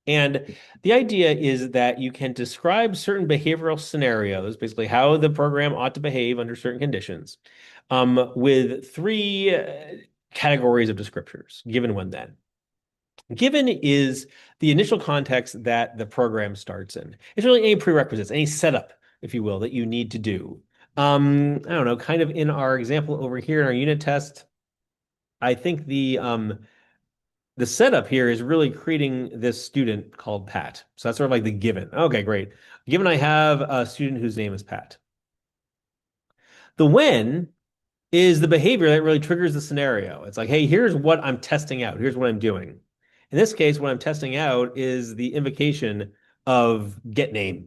A: And the idea is that you can describe certain behavioral scenarios, basically how the program ought to behave under certain conditions, with three categories of descriptors, given when then. Given is the initial context that the program starts in. It's really any prerequisites, any setup, if you will, that you need to do. I don't know, kind of in our example over here in our unit test, I think the setup here is really creating this student called Pat. So that's sort of like the given. Okay, great. Given I have a student whose name is Pat. The when is the behavior that really triggers the scenario. It's like, hey, here's what I'm testing out. Here's what I'm doing. In this case, what I'm testing out is the invocation of get name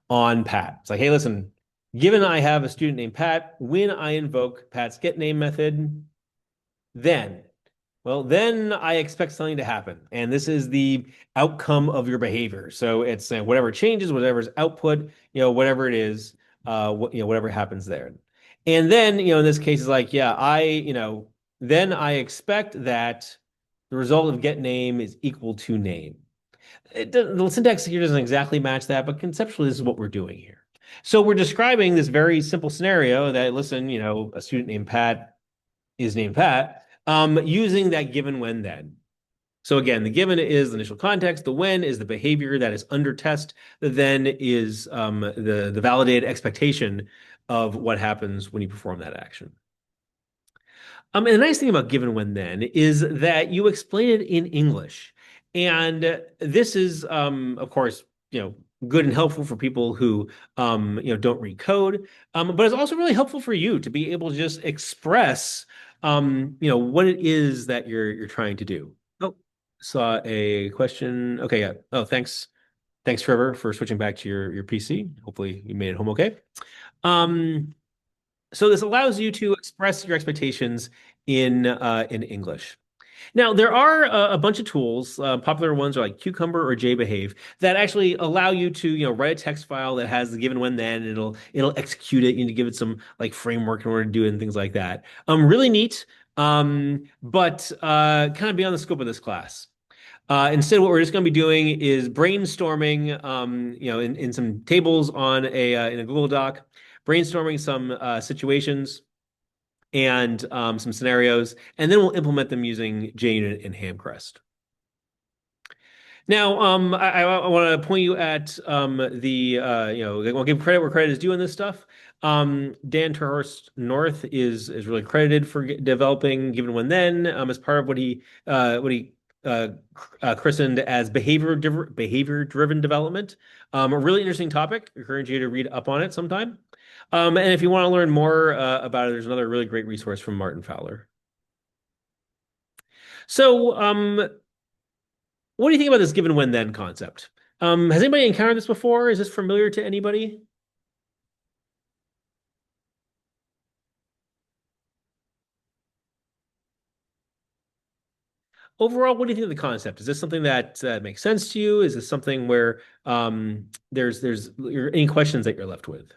A: on Pat. It's like, hey, listen, given I have a student named Pat, when I invoke Pat's get name method, then I expect something to happen. And this is the outcome of your behavior. So it's whatever changes, whatever's output, whatever it is, whatever happens there. And then, in this case, it's like, yeah, then I expect that the result of get name is equal to name. The syntax here doesn't exactly match that, but conceptually, this is what we're doing here. So we're describing this very simple scenario that, listen, a student named Pat is named Pat, using that given when then. So again, the given is the initial context, the when is the behavior that is under test, the then is the validated expectation of what happens when you perform that action. And the nice thing about given when then is that you explain it in English. And this is, of course, good and helpful for people who, don't read code. But it's also really helpful for you to be able to just express, what it is that you're trying to do. Oh, saw a question. Okay, yeah. Oh, thanks. Thanks, Trevor, for switching back to your PC. Hopefully you made it home okay. Um, so this allows you to express your expectations in English. Now, there are a bunch of tools. Popular ones are like Cucumber or JBehave that actually allow you to, write a text file that has the given when then, and it'll execute it. You need to give it some like framework in order to do it and things like that. Really neat. But kind of beyond the scope of this class. Instead, what we're just going to be doing is brainstorming, in some tables on in a Google Doc, brainstorming some situations and some scenarios, and then we'll implement them using JUnit and Hamcrest. Now, I want to point you at I'll give credit where credit is due on this stuff. Dan Terhorst North is really credited for developing Given When Then as part of what he christened as behavior-driven development. A really interesting topic. I encourage you to read up on it sometime. And if you want to learn more about it, there's another really great resource from Martin Fowler. So, what do you think about this given when then concept? Has anybody encountered this before? Is this familiar to anybody? Overall, what do you think of the concept? Is this something that makes sense to you? Is this something where there's any questions that you're left with?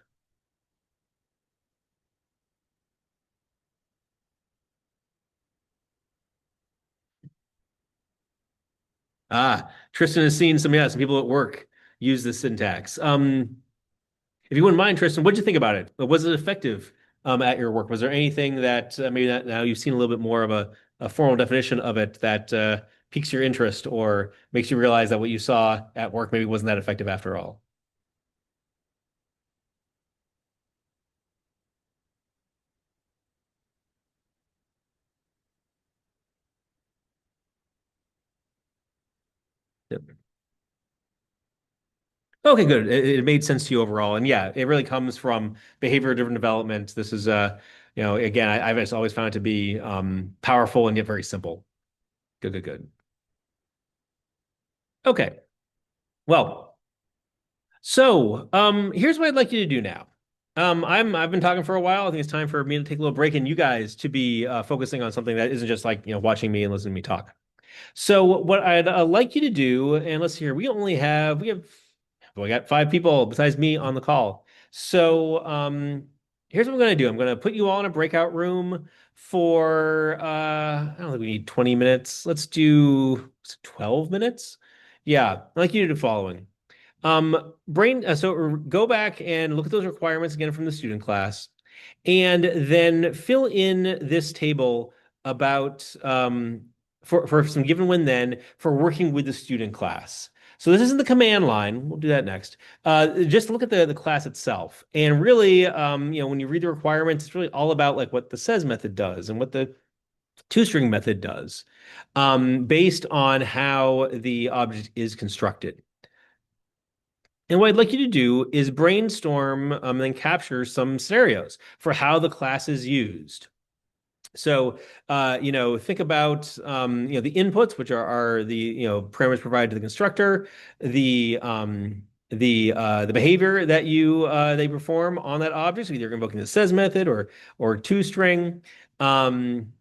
A: Tristan has seen some people at work use this syntax. If you wouldn't mind, Tristan, what did you think about it? Was it effective at your work? Was there anything that maybe that now you've seen a little bit more of a formal definition of it that piques your interest or makes you realize that what you saw at work maybe wasn't that effective after all? Yep. Okay, good. It made sense to you overall, and yeah, it really comes from behavior-driven development. This is, again, I've just always found it to be powerful and yet very simple. Good, good, good. Okay. Well, so here's what I'd like you to do now. I've been talking for a while. I think it's time for me to take a little break and you guys to be focusing on something that isn't just like, watching me and listening to me talk. So what I'd like you to do, and let's see here, we got 5 people besides me on the call. So here's what I'm going to do. I'm going to put you all in a breakout room for I don't think we need 20 minutes. Let's do 12 minutes. Yeah, I'd like you to do the following. So go back and look at those requirements again from the student class, and then fill in this table about for some given when then for working with the student class. So this isn't the command line. We'll do that next. Just look at the class itself. And really, when you read the requirements, it's really all about like what the says method does and what the toString method does, based on how the object is constructed. And what I'd like you to do is brainstorm and then capture some scenarios for how the class is used. So, think about, the inputs, which are the, parameters provided to the constructor, the behavior that they perform on that object, so either invoking the says method or toString, and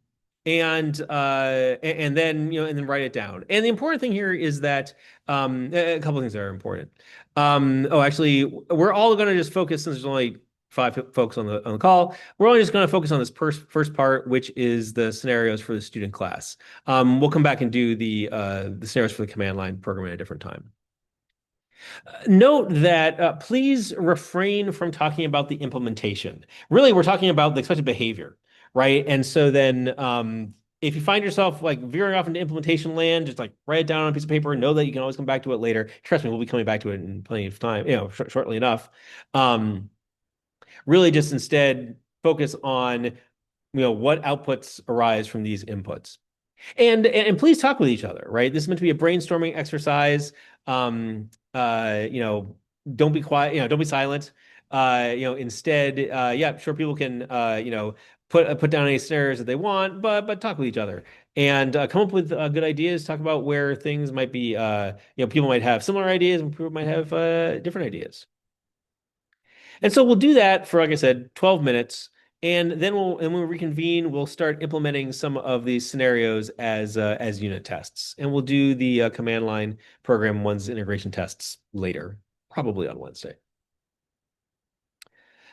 A: then and then write it down. And the important thing here is that a couple of things that are important. Actually, we're all going to just focus since there's only folks on the call. We're only just going to focus on this first part, which is the scenarios for the student class. We'll come back and do the scenarios for the command line program at a different time. Note that please refrain from talking about the implementation. Really, we're talking about the expected behavior, right? And so then if you find yourself like veering off into implementation land, just like write it down on a piece of paper and know that you can always come back to it later. Trust me, we'll be coming back to it in plenty of time, shortly enough. Really just instead focus on, what outputs arise from these inputs. And please talk with each other, right? This is meant to be a brainstorming exercise. Don't be quiet, don't be silent. Instead, yeah, sure, people can, put down any scenarios that they want, but talk with each other and come up with good ideas. Talk about where things might be, people might have similar ideas and people might have different ideas. And so we'll do that for, like I said, 12 minutes. And then when we reconvene, we'll start implementing some of these scenarios as unit tests. And we'll do the command line program one's integration tests later, probably on Wednesday.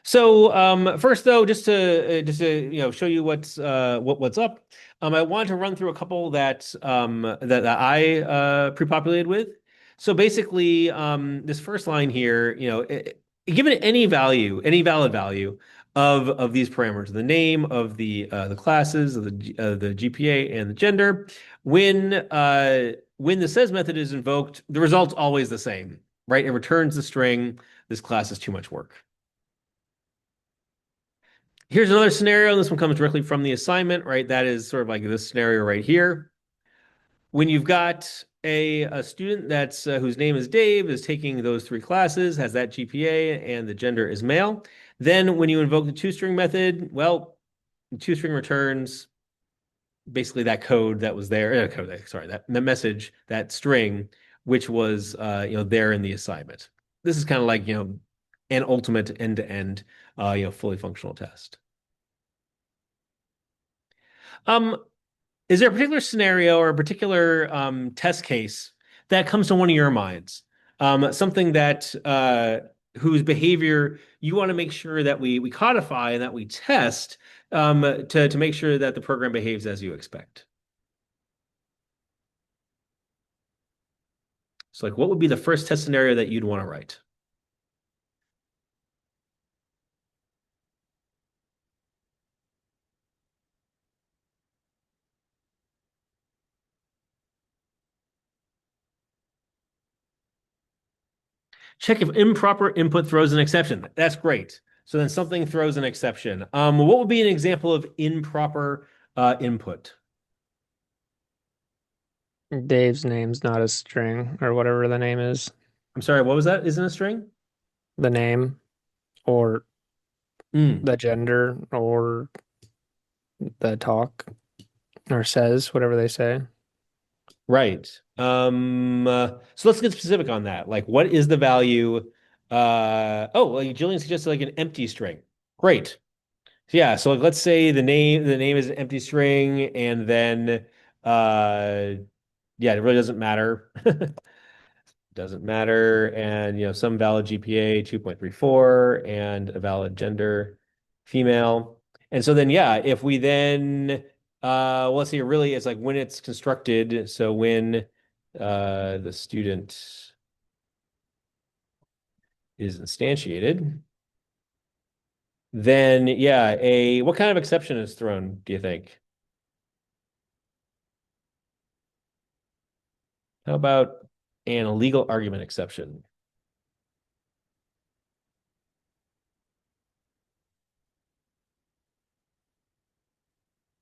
A: So first, though, just to show you what's up, I want to run through a couple that I pre-populated with. So basically, this first line here, given any value, any valid value of these parameters, the name of the classes, of the GPA and the gender, when the says method is invoked, the result's always the same, right? It returns the string. This class is too much work. Here's another scenario, and this one comes directly from the assignment, right? That is sort of like this scenario right here. When you've got a student that's whose name is Dave, is taking those 3 classes, has that GPA, and the gender is male, then when you invoke the toString method, well, the toString returns basically that code that was there, that message, that string, which was there in the assignment. This is kind of like an ultimate end-to-end fully functional test. Is there a particular scenario or a particular test case that comes to one of your minds? Something that whose behavior you want to make sure that we codify and that we test to make sure that the program behaves as you expect. So, like, what would be the first test scenario that you'd want to write? Check if improper input throws an exception. That's great. So then something throws an exception. What would be an example of improper input?
C: Dave's name's not a string or whatever the name is.
A: I'm sorry, what was that? Isn't a string?
C: The name or
A: Mm.
C: the gender or the talk or says, whatever they say.
A: Right. So let's get specific on that. Like, what is the value? Well, Jillian suggested like an empty string. Great. Yeah, so like, let's say the name is an empty string, and then yeah, it really doesn't matter. Doesn't matter. And some valid GPA 2.34 and a valid gender female. And so then yeah, if we then well, let's see, really it's like when it's constructed, so when the student is instantiated, then yeah, what kind of exception is thrown, do you think? How about an illegal argument exception?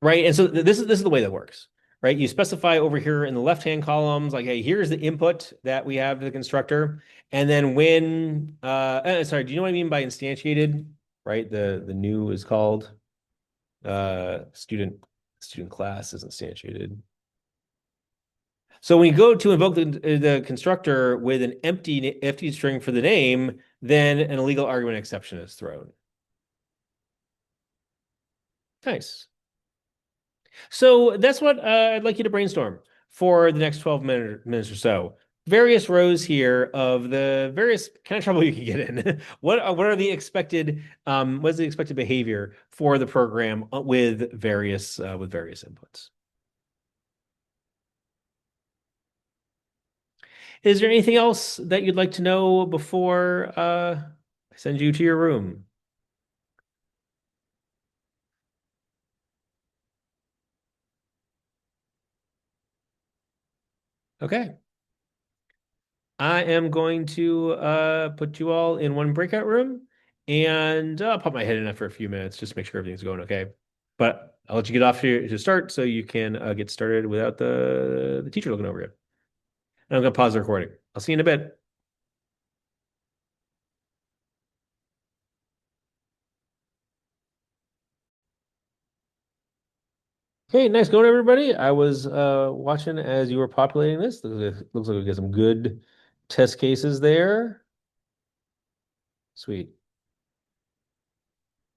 A: Right. And so this is the way that works, right? You specify over here in the left-hand columns, like, hey, here's the input that we have to the constructor. And then when sorry, do you know what I mean by instantiated? Right? The new is called student class is instantiated. So when you go to invoke the constructor with an empty string for the name, then an illegal argument exception is thrown. Nice. So that's what I'd like you to brainstorm for the next 12 minutes or so. various rows here of the various kind of trouble you can get in. What are the expected what's the expected behavior for the program with various inputs? Is there anything else that you'd like to know before I send you to your room? Okay. I am going to put you all in one breakout room and I'll pop my head in for a few minutes just to make sure everything's going okay. But I'll let you get off to start so you can get started without the teacher looking over you. And I'm going to pause the recording. I'll see you in a bit. Okay, nice going, everybody. I was watching as you were populating this. Looks like we get some good test cases there. Sweet.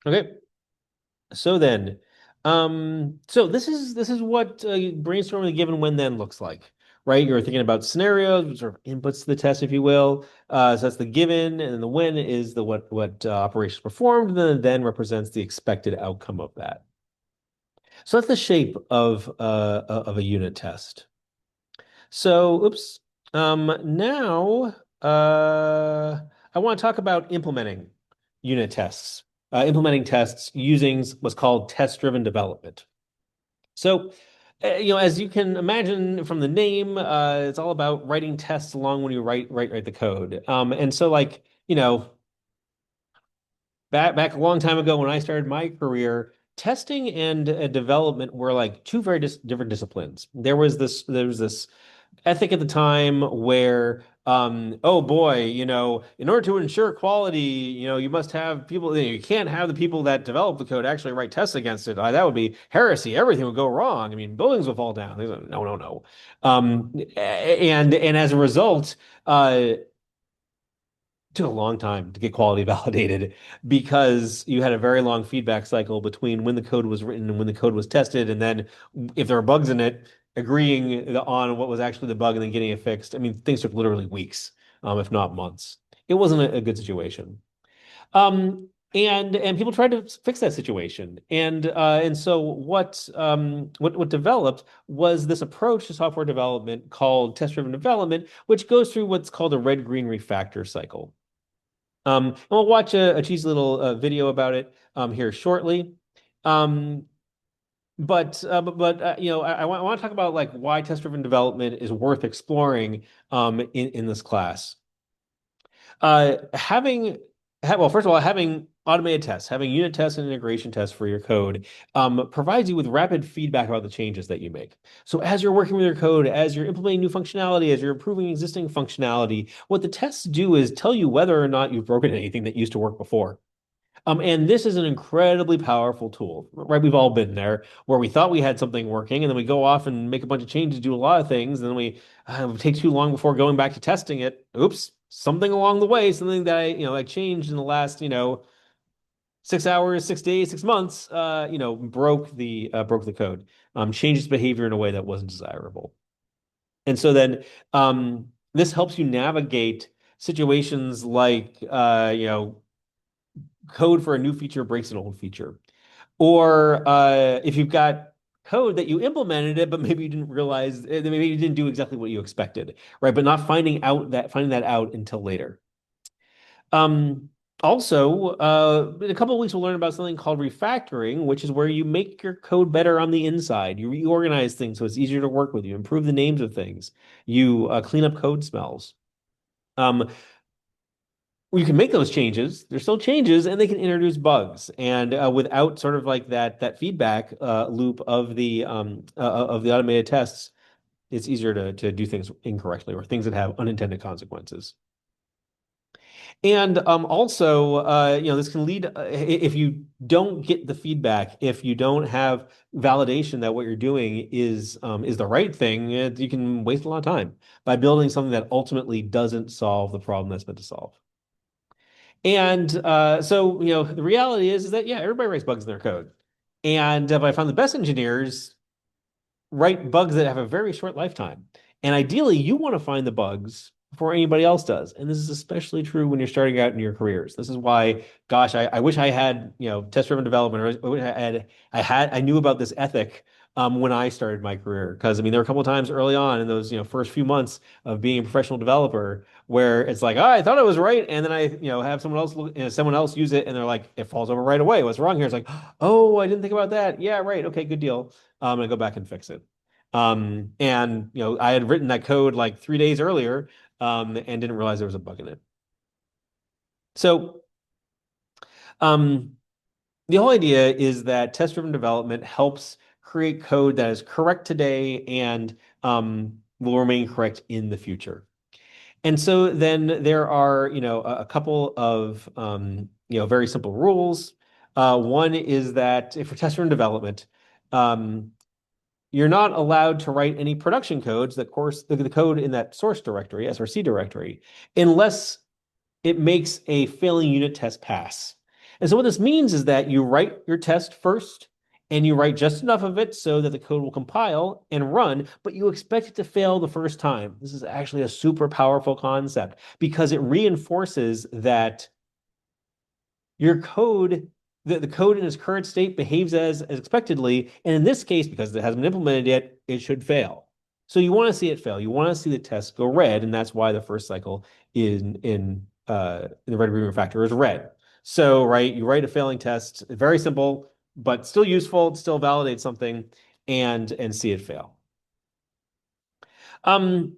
A: Okay. So then, so this is what brainstorming the given when then looks like, right? You're thinking about scenarios, sort of inputs to the test, if you will. So that's the given, and then the when is the what operation is performed, and then represents the expected outcome of that. So that's the shape of a unit test. So, oops. Now, I want to talk about implementing unit tests, implementing tests using what's called test-driven development. So, as you can imagine from the name, it's all about writing tests along when you write the code. And so, like, back a long time ago when I started my career, testing and development were like two very different disciplines. There was this ethic at the time where oh boy, in order to ensure quality, you must have people, you can't have the people that develop the code actually write tests against it. That would be heresy. Everything would go wrong. I mean, buildings would fall down. No, no, no. And as a result, took a long time to get quality validated because you had a very long feedback cycle between when the code was written and when the code was tested, and then if there were bugs in it, agreeing on what was actually the bug and then getting it fixed. I mean, things took literally weeks, if not months. It wasn't a good situation. And people tried to fix that situation, and so what developed was this approach to software development called test-driven development, which goes through what's called a red-green refactor cycle. And we'll watch a cheesy little video about it here shortly. I want to talk about like why test-driven development is worth exploring in this class. Well, first of all, having automated tests, having unit tests and integration tests for your code provides you with rapid feedback about the changes that you make. So as you're working with your code, as you're implementing new functionality, as you're improving existing functionality, what the tests do is tell you whether or not you've broken anything that used to work before. And this is an incredibly powerful tool, right? We've all been there where we thought we had something working, and then we go off and make a bunch of changes, do a lot of things, and then we take too long before going back to testing it. Oops, something along the way, something that I changed in the last 6 hours, 6 days, 6 months, broke the code, changed its behavior in a way that wasn't desirable. And so then this helps you navigate situations like code for a new feature breaks an old feature. Or if you've got code that you implemented it, but maybe you didn't realize, maybe you didn't do exactly what you expected, right? But not finding that out until later. Also, in a couple of weeks, we'll learn about something called refactoring, which is where you make your code better on the inside. You reorganize things so it's easier to work with. You improve the names of things. You clean up code smells. You can make those changes. They're still changes, and they can introduce bugs. And without sort of like that feedback loop of the automated tests, it's easier to do things incorrectly or things that have unintended consequences. And also, this can lead if you don't get the feedback, if you don't have validation that what you're doing is the right thing, you can waste a lot of time by building something that ultimately doesn't solve the problem that's meant to solve. And so, the reality is that, yeah, everybody writes bugs in their code. And but I found the best engineers write bugs that have a very short lifetime. And ideally, you want to find the bugs before anybody else does. And this is especially true when you're starting out in your careers. This is why, gosh, I wish I had, test-driven development, or I wish I knew about this ethic when I started my career. Because I mean, there were a couple of times early on in those, first few months of being a professional developer where it's like, oh, I thought I was right, and then I, have someone else use it, and they're like, it falls over right away. What's wrong here? It's like, oh, I didn't think about that. Yeah, right. Okay, good deal. I go back and fix it. And I had written that code like 3 days earlier, and didn't realize there was a bug in it. So, the whole idea is that test-driven development helps create code that is correct today and will remain correct in the future. And so then there are, a couple of, very simple rules. One is that if for test-driven development, you're not allowed to write any production codes that course the code in that source directory, SRC directory, unless it makes a failing unit test pass. And so what this means is that you write your test first, and you write just enough of it so that the code will compile and run, but you expect it to fail the first time. This is actually a super powerful concept because it reinforces that your code, the code in its current state behaves as expectedly. And in this case, because it hasn't been implemented yet, it should fail. So you want to see it fail. You want to see the test go red, and that's why the first cycle in the red green refactor is red. So, right, you write a failing test, very simple, but still useful, still validates something, and see it fail. And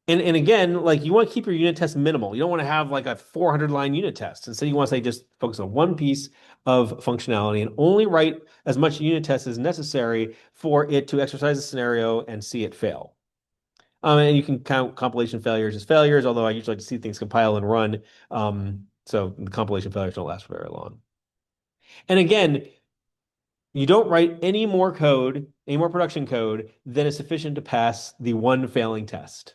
A: again, like you want to keep your unit test minimal. You don't want to have like a 400-line unit test. Instead, you want to say just focus on one piece of functionality and only write as much unit test as necessary for it to exercise a scenario and see it fail. And you can count compilation failures as failures, although I usually like to see things compile and run. So the compilation failures don't last very long. And again, you don't write any more code, any more production code than is sufficient to pass the one failing test.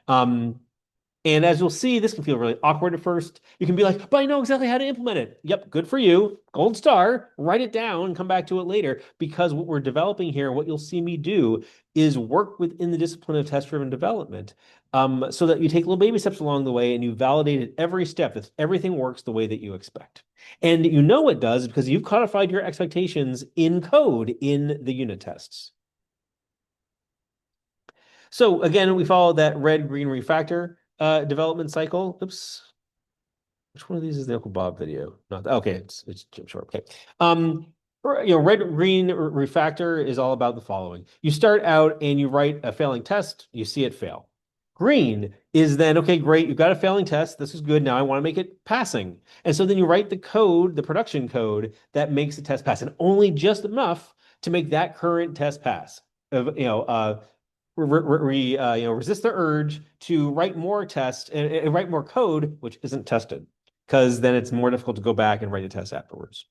A: And as you'll see, this can feel really awkward at first. You can be like, but I know exactly how to implement it. Yep, good for you. Gold star, write it down and come back to it later. Because what we're developing here, what you'll see me do is work within the discipline of test-driven development, so that you take little baby steps along the way and you validate at every step that everything works the way that you expect. And you know it does because you've codified your expectations in code in the unit tests. So again, we follow that red-green refactor development cycle. Oops. Which one of these is the Uncle Bob video? Not okay, it's Jim Short. Okay. Red-green refactor is all about the following. You start out and you write a failing test, you see it fail. Green is then, okay, great, you've got a failing test. This is good. Now I want to make it passing. And so then you write the code, the production code that makes the test pass, and only just enough to make that current test pass. Resist the urge to write more tests and write more code, which isn't tested, because then it's more difficult to go back and write a test afterwards.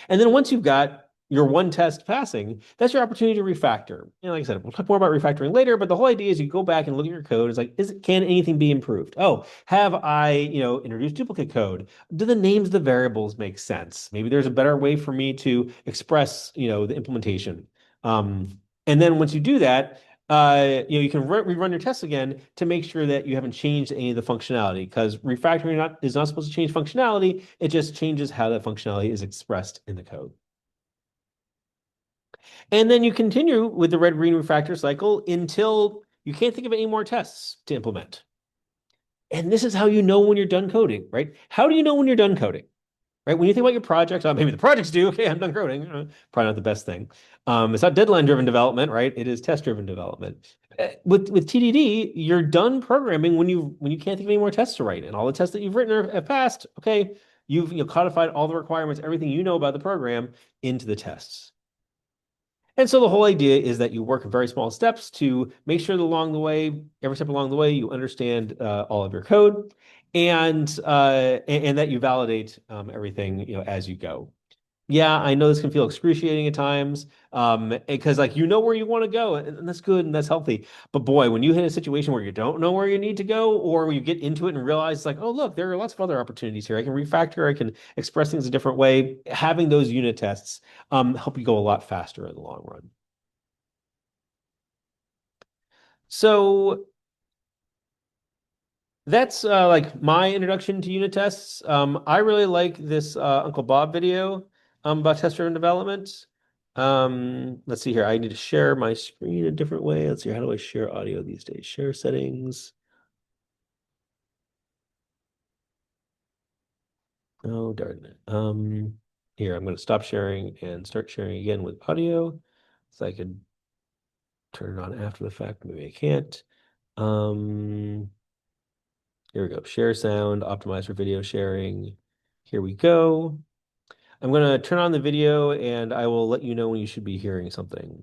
A: And then once you've got your one test passing, that's your opportunity to refactor. And like I said, we'll talk more about refactoring later, but the whole idea is you go back and look at your code. It's like, can anything be improved? Oh, have I, introduced duplicate code? Do the names of the variables make sense? Maybe there's a better way for me to express, the implementation. And then once you do that, you can rerun your tests again to make sure that you haven't changed any of the functionality, because refactoring is not supposed to change functionality. It just changes how that functionality is expressed in the code. And then you continue with the red-green refactor cycle until you can't think of any more tests to implement. And this is how you know when you're done coding, right? How do you know when you're done coding? Right? When you think about your project, maybe the projects do. Okay, I'm done coding. Probably not the best thing. It's not deadline-driven development, right? It is test-driven development. With TDD, you're done programming when you can't think of any more tests to write, and all the tests that you've written have passed. Okay, you've codified all the requirements, everything you know about the program into the tests. And so the whole idea is that you work in very small steps to make sure that along the way, every step along the way, you understand all of your code, and that you validate everything as you go. Yeah, I know this can feel excruciating at times, because where you want to go, and that's good and that's healthy. But boy, when you hit a situation where you don't know where you need to go, or when you get into it and realize like, oh look, there are lots of other opportunities here. I can refactor, I can express things a different way. Having those unit tests help you go a lot faster in the long run. So that's like my introduction to unit tests. I really like this Uncle Bob video about test-driven development. Let's see here. I need to share my screen a different way. Let's see. How do I share audio these days? Share settings. Oh, darn it. Here, I'm going to stop sharing and start sharing again with audio. So I could turn it on after the fact. Maybe I can't. Here we go. Share sound, optimize for video sharing. Here we go. I'm going to turn on the video and I will let you know when you should be hearing something.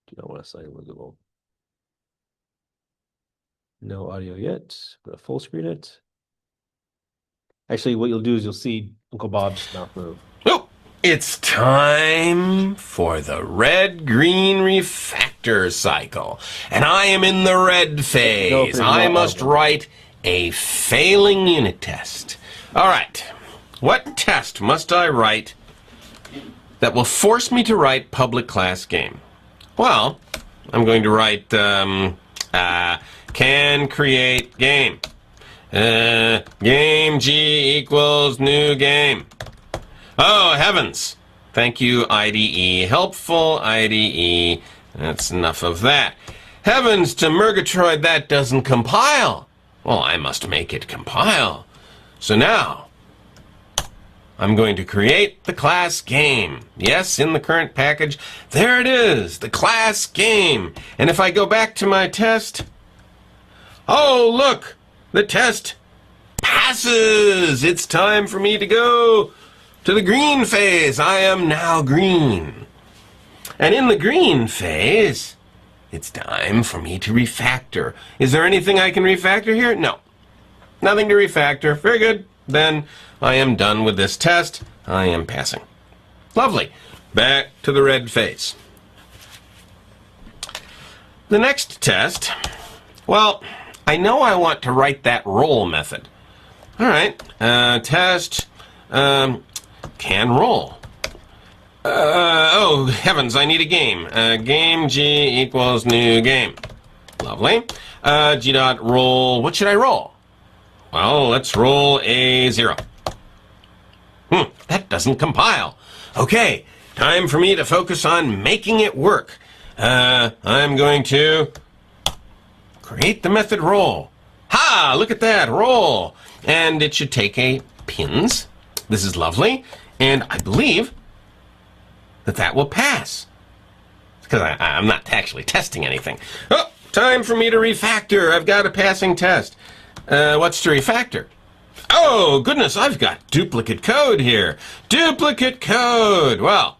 A: Do not want to sign in with Google. No audio yet. I'm going to full screen it. Actually, what you'll do is you'll see Uncle Bob's mouth move.
D: Oh, it's time for the red-green refactor cycle. And I am in the red phase. I must write a failing unit test. All right. What test must I write that will force me to write public class game? Well, I'm going to write can create game. Game G equals new game. Oh, heavens. Thank you, IDE. Helpful IDE. That's enough of that. Heavens to Murgatroyd, that doesn't compile. Well, I must make it compile. So now, I'm going to create the class game. Yes, in the current package, there it is, the class game. And if I go back to my test, oh, look, the test passes. It's time for me to go to the green phase. I am now green. And in the green phase, it's time for me to refactor. Is there anything I can refactor here? No. Nothing to refactor. Very good. Then I am done with this test. I am passing. Lovely. Back to the red phase. The next test, well, I know I want to write that roll method. All right. Test can roll. Oh, heavens, I need a game. Game G equals new game. Lovely. G dot roll. What should I roll? Well, let's roll a 0. That doesn't compile. Okay, time for me to focus on making it work. I'm going to create the method roll. Ha! Look at that, roll. And it should take a pins. This is lovely. And I believe that will pass. Because I'm not actually testing anything. Oh, time for me to refactor. I've got a passing test. What's to refactor? Oh, goodness, I've got duplicate code here. Duplicate code. Well,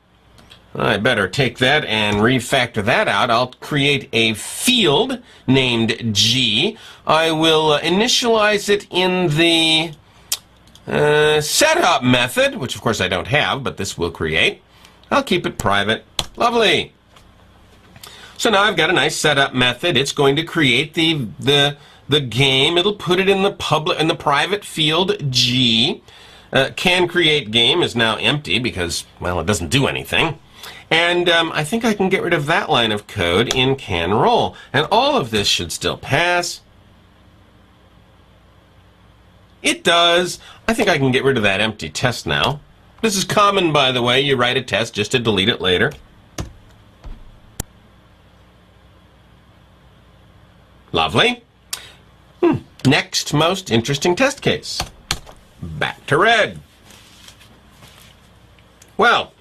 D: I better take that and refactor that out. I'll create a field named G. I will initialize it in the setup method, which of course I don't have, but this will create. I'll keep it private. Lovely. So now I've got a nice setup method. It's going to create the game. It'll put it in the private field G. Can create game is now empty because, well, it doesn't do anything. And I think I can get rid of that line of code in can roll. And all of this should still pass. It does. I think I can get rid of that empty test now. This is common, by the way. You write a test just to delete it later. Lovely. Next most interesting test case. Back to red. Well,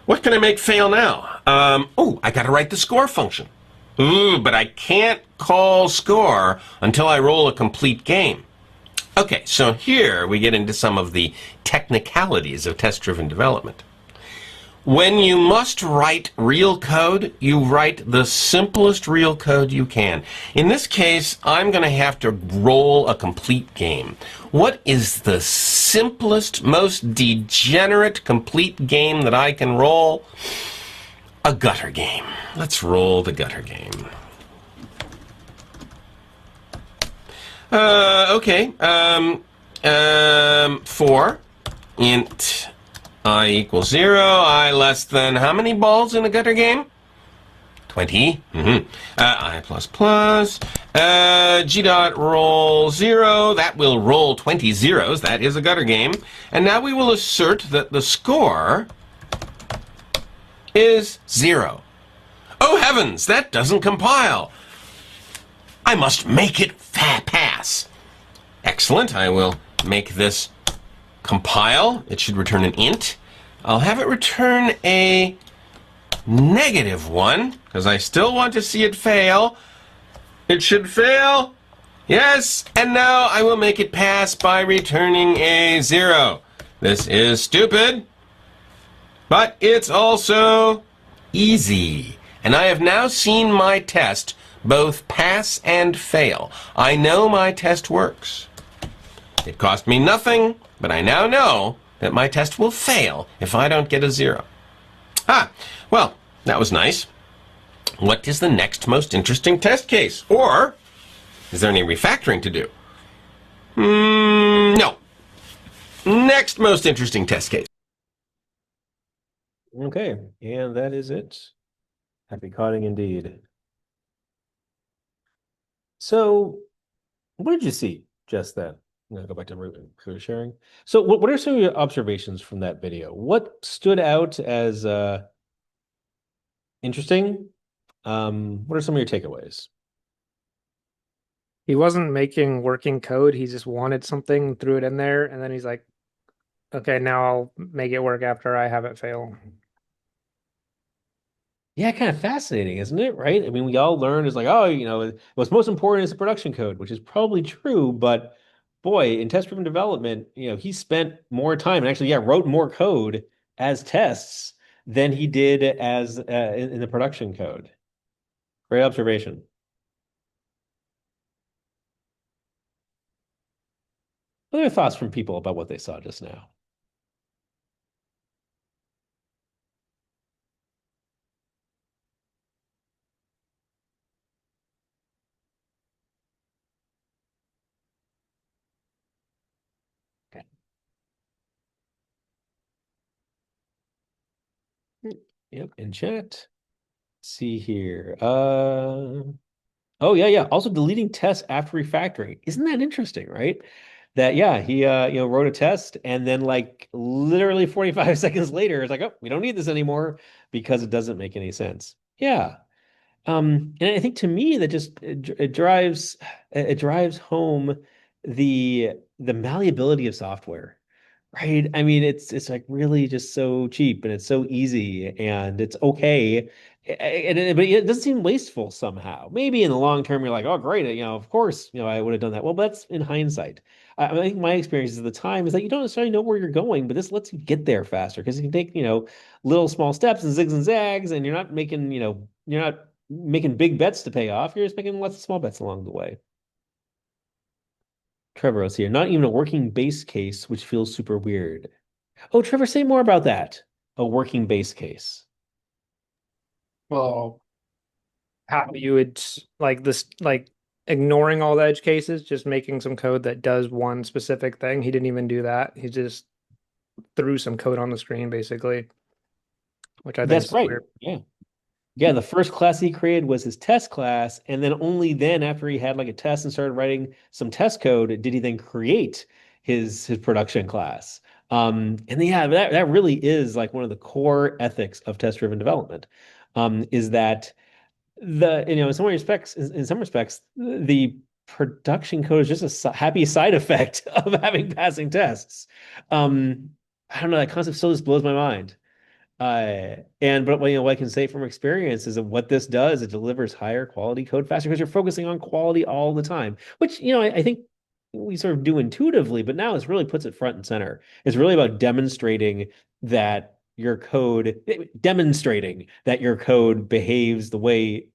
D: what can I make fail now? Oh, I got to write the score function. But I can't call score until I roll a complete game. Okay, so here we get into some of the technicalities of test-driven development. When you must write real code, you write the simplest real code you can. In this case, I'm going to have to roll a complete game. What is the simplest, most degenerate complete game that I can roll? A gutter game. Let's roll the gutter game. Okay. 4 int I equals 0, I less than how many balls in a gutter game? 20. I plus plus. G dot roll 0. That will roll 20 zeros. That is a gutter game. And now we will assert that the score is 0. Oh heavens, that doesn't compile. I must make it pass. Excellent. I will make this compile. It should return an int. I'll have it return a -1 because I still want to see it fail. It should fail. Yes, and now I will make it pass by returning a 0. This is stupid, but it's also easy. And I have now seen my test both pass and fail. I know my test works. It cost me nothing, but I now know that my test will fail if I don't get a 0. Well, that was nice. What is the next most interesting test case? Or is there any refactoring to do? No. Next most interesting test case.
A: Okay, and that is it. Happy coding indeed. So, what did you see just then? I'm going to go back to clear sharing. So, what are some of your observations from that video? What stood out as interesting? What are some of your takeaways?
C: He wasn't making working code. He just wanted something, threw it in there, and then he's like, okay, now I'll make it work after I have it fail.
A: Yeah, kind of fascinating, isn't it? Right? I mean, we all learned is like, oh, what's most important is the production code, which is probably true, but boy, in test-driven development, he spent more time and actually, wrote more code as tests than he did as in the production code. Great observation. What other thoughts from people about what they saw just now? Okay. Yep, in chat. Let's see here. Oh yeah. Also deleting tests after refactoring. Isn't that interesting, right? That he wrote a test and then like literally 45 seconds later it's like, oh, we don't need this anymore because it doesn't make any sense. Yeah. And I think to me that just it drives home the malleability of software, right? I mean, it's like really just so cheap and it's so easy and it's okay. But it doesn't seem wasteful somehow. Maybe in the long term, you're like, oh, great, of course, I would have done that. Well, that's in hindsight. I think my experiences at the time is that you don't necessarily know where you're going, but this lets you get there faster because you can take, little small steps and zigs and zags, and you're not making, you're not making big bets to pay off. You're just making lots of small bets along the way. Trevor was here. Not even a working base case, which feels super weird. Oh, Trevor, say more about that. A working base case.
C: Well, how you would like this, like ignoring all the edge cases, just making some code that does one specific thing. He didn't even do that. He just threw some code on the screen, basically, which I think
A: That's
C: is
A: right.
C: weird.
A: Yeah, the first class he created was his test class, and then only then, after he had like a test and started writing some test code, did he then create his production class. And that really is like one of the core ethics of test-driven development, is that in some respects, the production code is just a happy side effect of having passing tests. I don't know, that concept still just blows my mind. But what I can say from experience is that what this does, it delivers higher quality code faster because you're focusing on quality all the time, which, I think we sort of do intuitively, but now this really puts it front and center. It's really about demonstrating that your code behaves the way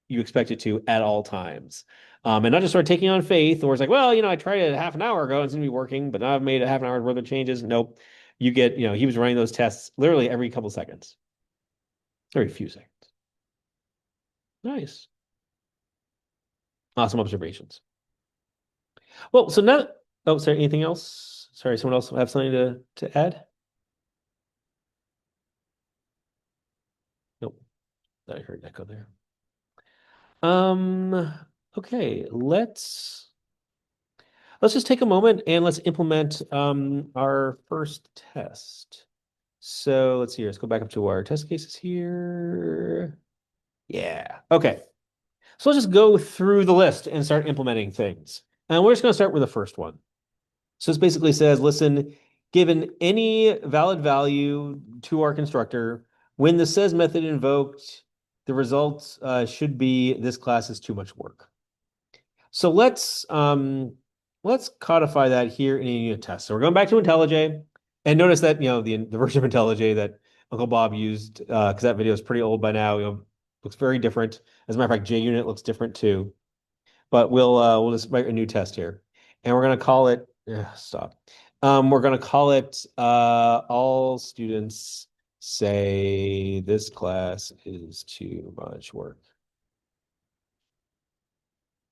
A: you expect it to at all times. And not just sort of taking on faith, or it's like, well, I tried it half an hour ago and it's gonna be working, but now I've made a half an hour worth of changes. Nope. You get, he was running those tests literally every couple seconds, every few seconds. Nice. Awesome observations. Well, so now, oh, sorry, anything else? Sorry, someone else have something to add? Nope. I heard echo there. Okay, let's just take a moment and let's implement our first test. So let's see here. Let's go back up to our test cases here. Yeah. Okay. So let's just go through the list and start implementing things. And we're just going to start with the first one. So this basically says, listen, given any valid value to our constructor, when the says method invoked, the results should be this class is too much work. So let's codify that here in a unit test. So we're going back to IntelliJ, and notice that the version of IntelliJ that Uncle Bob used, because that video is pretty old by now, looks very different. As a matter of fact, JUnit looks different too. But we'll just write a new test here, and we're going to call it stop. We're going to call it all students say this class is too much work.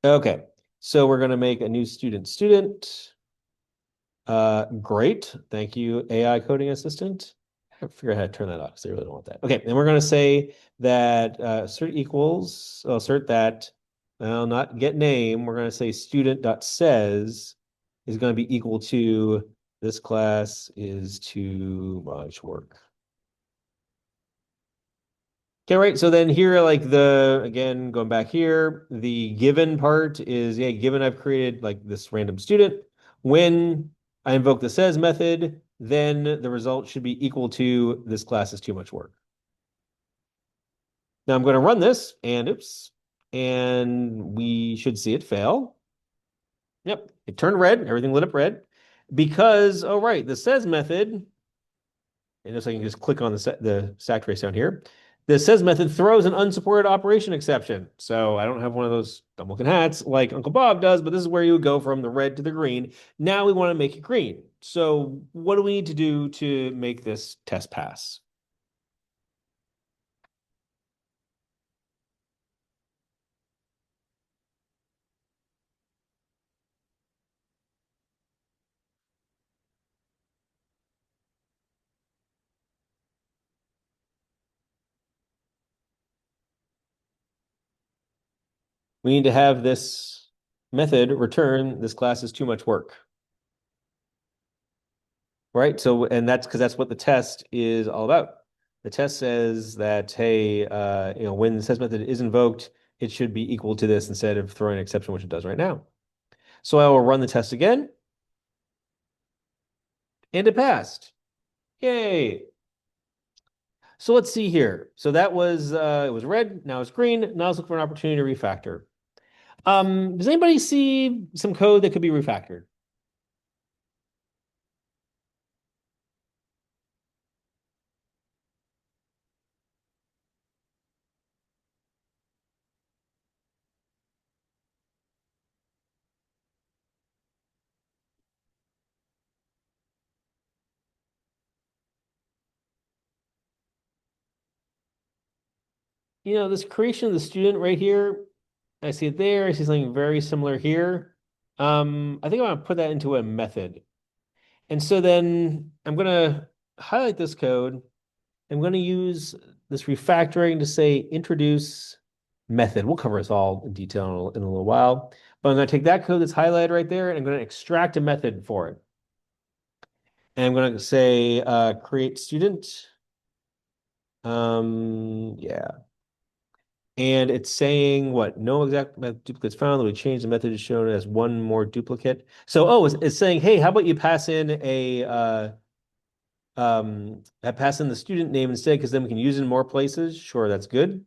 A: Okay, so we're going to make a new student. Great. Thank you, AI coding assistant. I have to figure out how to turn that off because I really don't want that. Okay, and we're going to say that assert equals, assert that, well, not get name. We're going to say student.says is going to be equal to this class is too much work. Okay, right. So then here, like again, going back here, the given part is, yeah, given I've created like this random student. When I invoke the says method, then the result should be equal to this class is too much work. Now I'm going to run this and oops, and we should see it fail. Yep, it turned red, everything lit up red because, oh, right, the says method, and just I can just click on the stack trace down here. The says method throws an unsupported operation exception. So I don't have one of those dumb looking hats like Uncle Bob does, but this is where you would go from the red to the green. Now we want to make it green. So what do we need to do to make this test pass? We need to have this method return this class is too much work. Right? So, and that's because that's what the test is all about. The test says that, hey, when the says method is invoked, it should be equal to this instead of throwing an exception, which it does right now. So I will run the test again. And it passed. Yay. So let's see here. So that was it was red, now it's green. Now let's look for an opportunity to refactor. Does anybody see some code that could be refactored? This creation of the student right here, I see it there. I see something very similar here. I think I want to put that into a method. And so then I'm going to highlight this code. I'm going to use this refactoring to say introduce method. We'll cover this all in detail in a little while. But I'm going to take that code that's highlighted right there, and I'm going to extract a method for it. And I'm going to say create student. Yeah. And it's saying what? No exact duplicates found. We change the method is shown as one more duplicate. So, it's saying, hey, how about you pass in pass in the student name instead, because then we can use it in more places. Sure, that's good.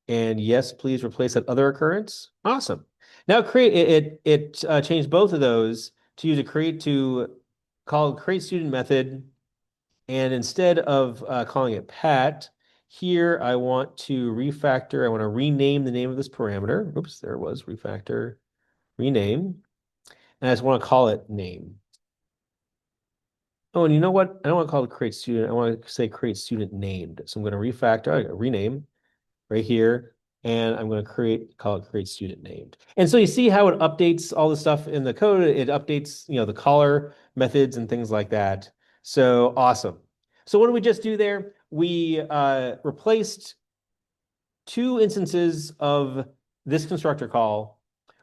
A: And yes, please replace that other occurrence. Awesome. Now it changed both of those to use a create student method, and instead of calling it Pat. Here, I want to refactor. I want to rename the name of this parameter. Oops, there it was, refactor, rename. And I just want to call it name. Oh, and you know what? I don't want to call it create student. I want to say create student named. So I'm going to refactor, rename right here. And I'm going to call it create student named. And so you see how it updates all the stuff in the code. It updates, the caller methods and things like that. So awesome. So what did we just do there? We replaced two instances of this constructor call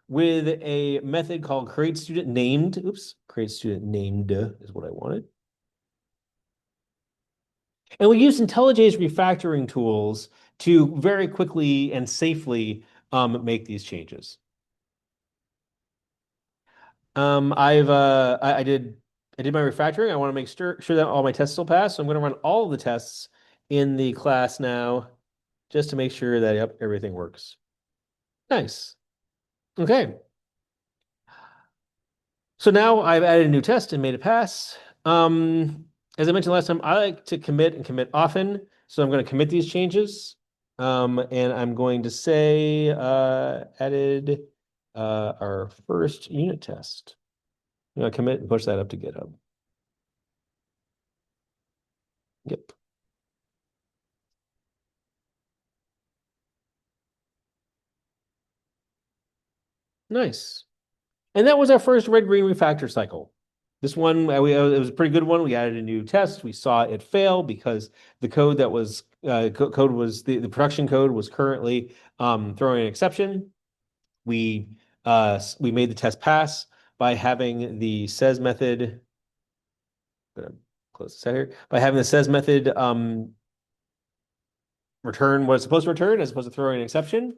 A: with a method called create student named. Oops, create student named is what I wanted. And we use IntelliJ's refactoring tools to very quickly and safely make these changes. I did my refactoring. I want to make sure that all my tests will pass. So I'm going to run all of the tests in the class now, just to make sure that yep, everything works. Nice. Okay. So now I've added a new test and made it pass. As I mentioned last time, I like to commit and commit often. So I'm going to commit these changes. And I'm going to say added our first unit test. I'm going to commit and push that up to GitHub. Yep. Nice. And that was our first red-green refactor cycle. This one, it was a pretty good one. We added a new test. We saw it fail because the code that was the production code was currently throwing an exception. We made the test pass by having the says method. Gonna close this out here. By having the says method return what it's supposed to return as opposed to throwing an exception.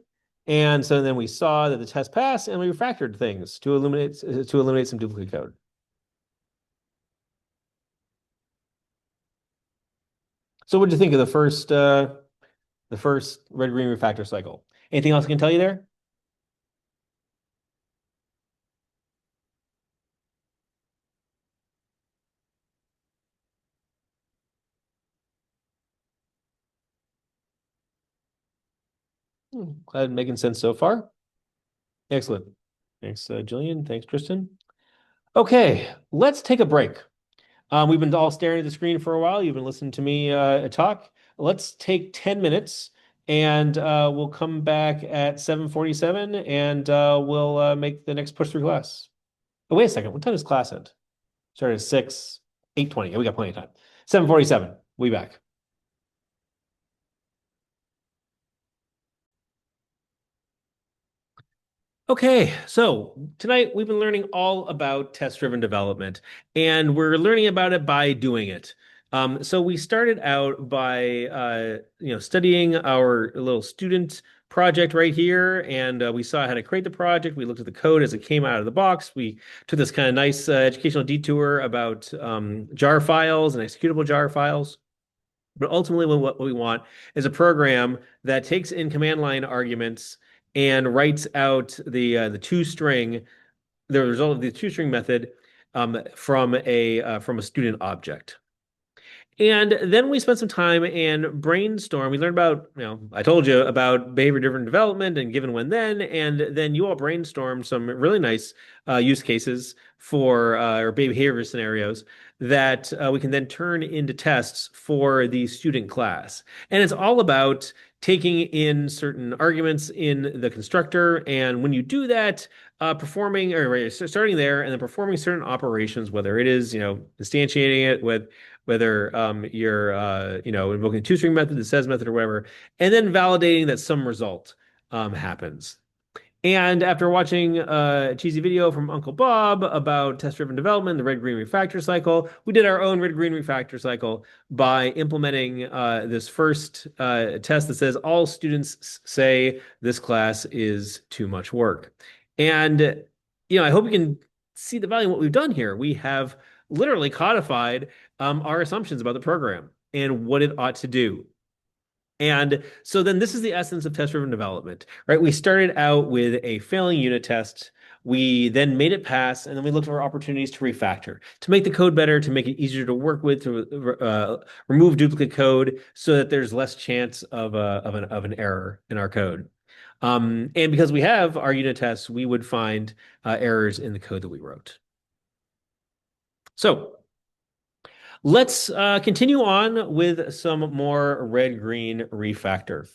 A: And so then we saw that the test passed and we refactored things to eliminate some duplicate code. So what did you think of the first red-green refactor cycle? Anything else I can tell you there? Glad making sense so far. Excellent. Thanks, Jillian. Thanks, Tristan. Okay, let's take a break. We've been all staring at the screen for a while. You've been listening to me talk. Let's take 10 minutes and we'll come back at 7:47 and we'll make the next push through class. Oh, wait a second. What time does class end? Started at 6, 8:20. Yeah, we got plenty of time. 7:47. We'll be back. Okay, so tonight we've been learning all about test-driven development, and we're learning about it by doing it. So we started out by studying our little student project right here, and we saw how to create the project. We looked at the code as it came out of the box. We took this kind of nice educational detour about jar files and executable jar files. But ultimately, what we want is a program that takes in command line arguments and writes out the result of the toString method from a student object. And then we spent some time and brainstorm. We learned about, I told you about behavior-driven development and given when then, and then you all brainstormed some really nice use cases for or behavior scenarios that we can then turn into tests for the student class. And it's all about taking in certain arguments in the constructor, and when you do that, performing or starting there and then performing certain operations, whether it is instantiating it with whether you're invoking the toString method, the says method, or whatever, and then validating that some result happens. And after watching a cheesy video from Uncle Bob about test-driven development, the red-green refactor cycle, we did our own red-green refactor cycle by implementing this first test that says all students say this class is too much work. And I hope you can see the value in what we've done here. We have literally codified our assumptions about the program and what it ought to do. And so then this is the essence of test-driven development, right? We started out with a failing unit test. We then made it pass, and then we looked for opportunities to refactor, to make the code better, to make it easier to work with, to remove duplicate code so that there's less chance of an error in our code. And because we have our unit tests, we would find errors in the code that we wrote. So let's continue on with some more red-green refactor.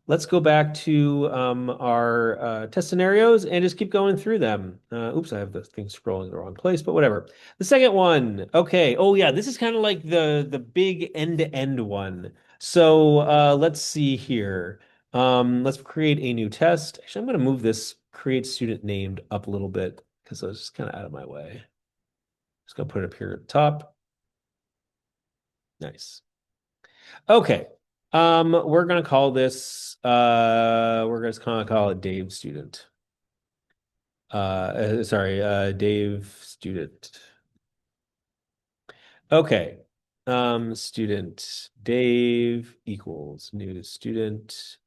A: Let's go back to our test scenarios and just keep going through them. Oops, I have the thing scrolling in the wrong place, but whatever. The second one, okay. Oh yeah, this is kind of like the big end-to-end one. So let's see here. Let's create a new test. Actually, I'm going to move this create student named up a little bit because I was just kind of out of my way. Just going to put it up here at the top. Nice. Okay. We're going to call this, we're just going to call it Dave student. Sorry, Dave student. Okay. Student Dave equals new student.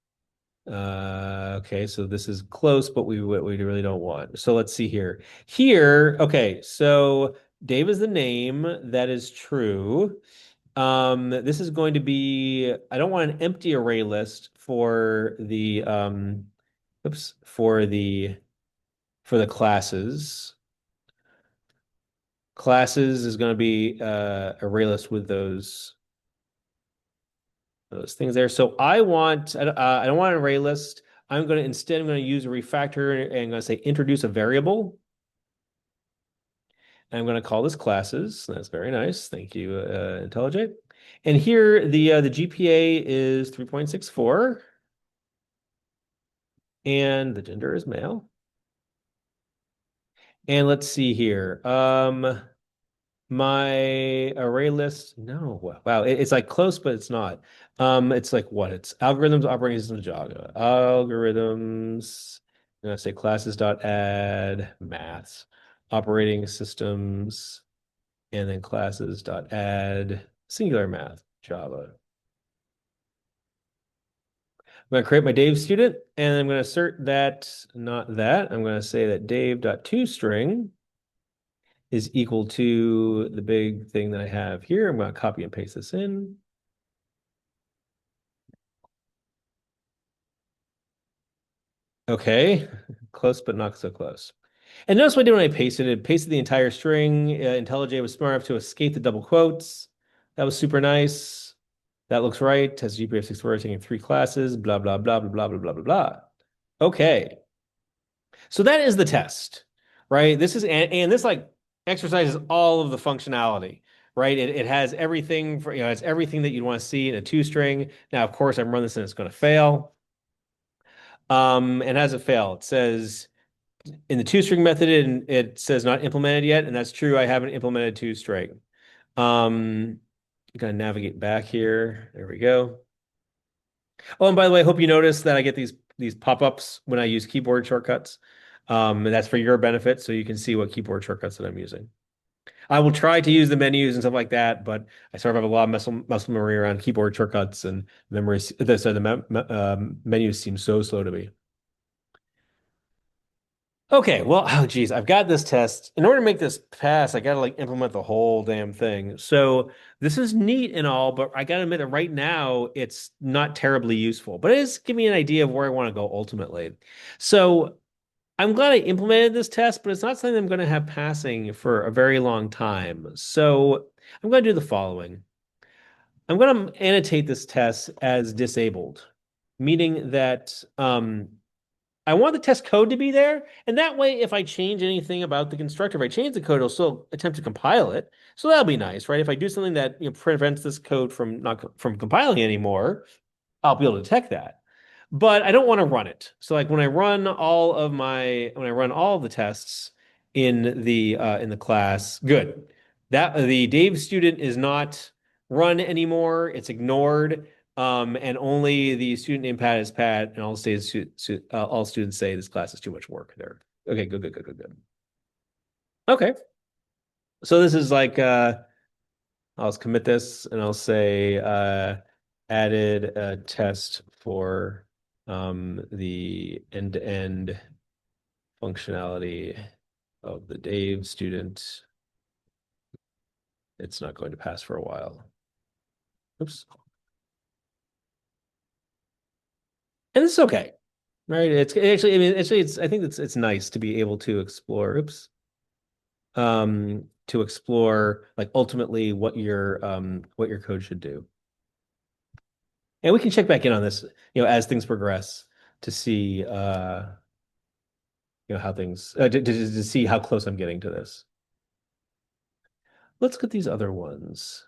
A: Okay, so this is close, but we really don't want. So let's see here. Here, okay, so Dave is the name. That is true. This is going to be, I don't want an empty array list for the oops, for the classes. Classes is going to be array list with those things there. So I don't want an array list. I'm going to use a refactor and I'm going to say introduce a variable. And I'm going to call this classes. That's very nice. Thank you, IntelliJ. And here the GPA is 3.64 and the gender is male. And let's see here. My array list, no, wow, it's like close, but it's not. It's like what? It's algorithms, operating systems, Java. Algorithms, I'm gonna say classes dot add maths, operating systems, and then classes dot add singular math, Java. I'm going to create my Dave student, and I'm going to assert that, not that. I'm going to say that Dave.toString is equal to the big thing that I have here. I'm going to copy and paste this in. Okay, close, but not so close. And notice what I did when I pasted it. Pasted the entire string. IntelliJ was smart enough to escape the double quotes. That was super nice. That looks right. Has GPA of 64, taking 3 classes, blah, blah, blah, blah, blah, blah, blah, blah, blah. Okay. So that is the test, right? This is, and this like exercises all of the functionality, right? It has everything for, it's everything that you'd want to see in a 2-string. Now, of course, I'm running this and it's going to fail. And as it fail? It says in the 2-string method, it says not implemented yet. And that's true. I haven't implemented 2-string. Gonna navigate back here. There we go. Oh, and by the way, I hope you notice that I get these pop-ups when I use keyboard shortcuts. And that's for your benefit, so you can see what keyboard shortcuts that I'm using. I will try to use the menus and stuff like that, but I sort of have a lot of muscle memory around keyboard shortcuts and memory. So the menus seem so slow to me. Okay, well, oh geez, I've got this test. In order to make this pass, I gotta like implement the whole damn thing. So this is neat and all, but I gotta admit that right now it's not terribly useful. But it is giving me an idea of where I want to go ultimately. So I'm glad I implemented this test, but it's not something I'm going to have passing for a very long time. So I'm going to do the following. I'm going to annotate this test as disabled, meaning that I want the test code to be there. And that way, if I change anything about the constructor, if I change the code, it'll still attempt to compile it. So that'll be nice, right? If I do something that prevents this code from compiling anymore, I'll be able to detect that. But I don't want to run it. So like when I run all of the tests in the class, good. That the Dave student is not run anymore. It's ignored. And only the student name pad is pad, and all students say this class is too much work there. Okay, good. Okay. So this is like I'll just commit this and I'll say added a test for the end-to-end functionality of the Dave student. It's not going to pass for a while. Oops. And it's okay, right? It's actually, I mean, I think it's nice to be able to explore, oops, to explore like ultimately what your code should do. And we can check back in on this, as things progress to see, how things, to see how close I'm getting to this. Let's get these other ones.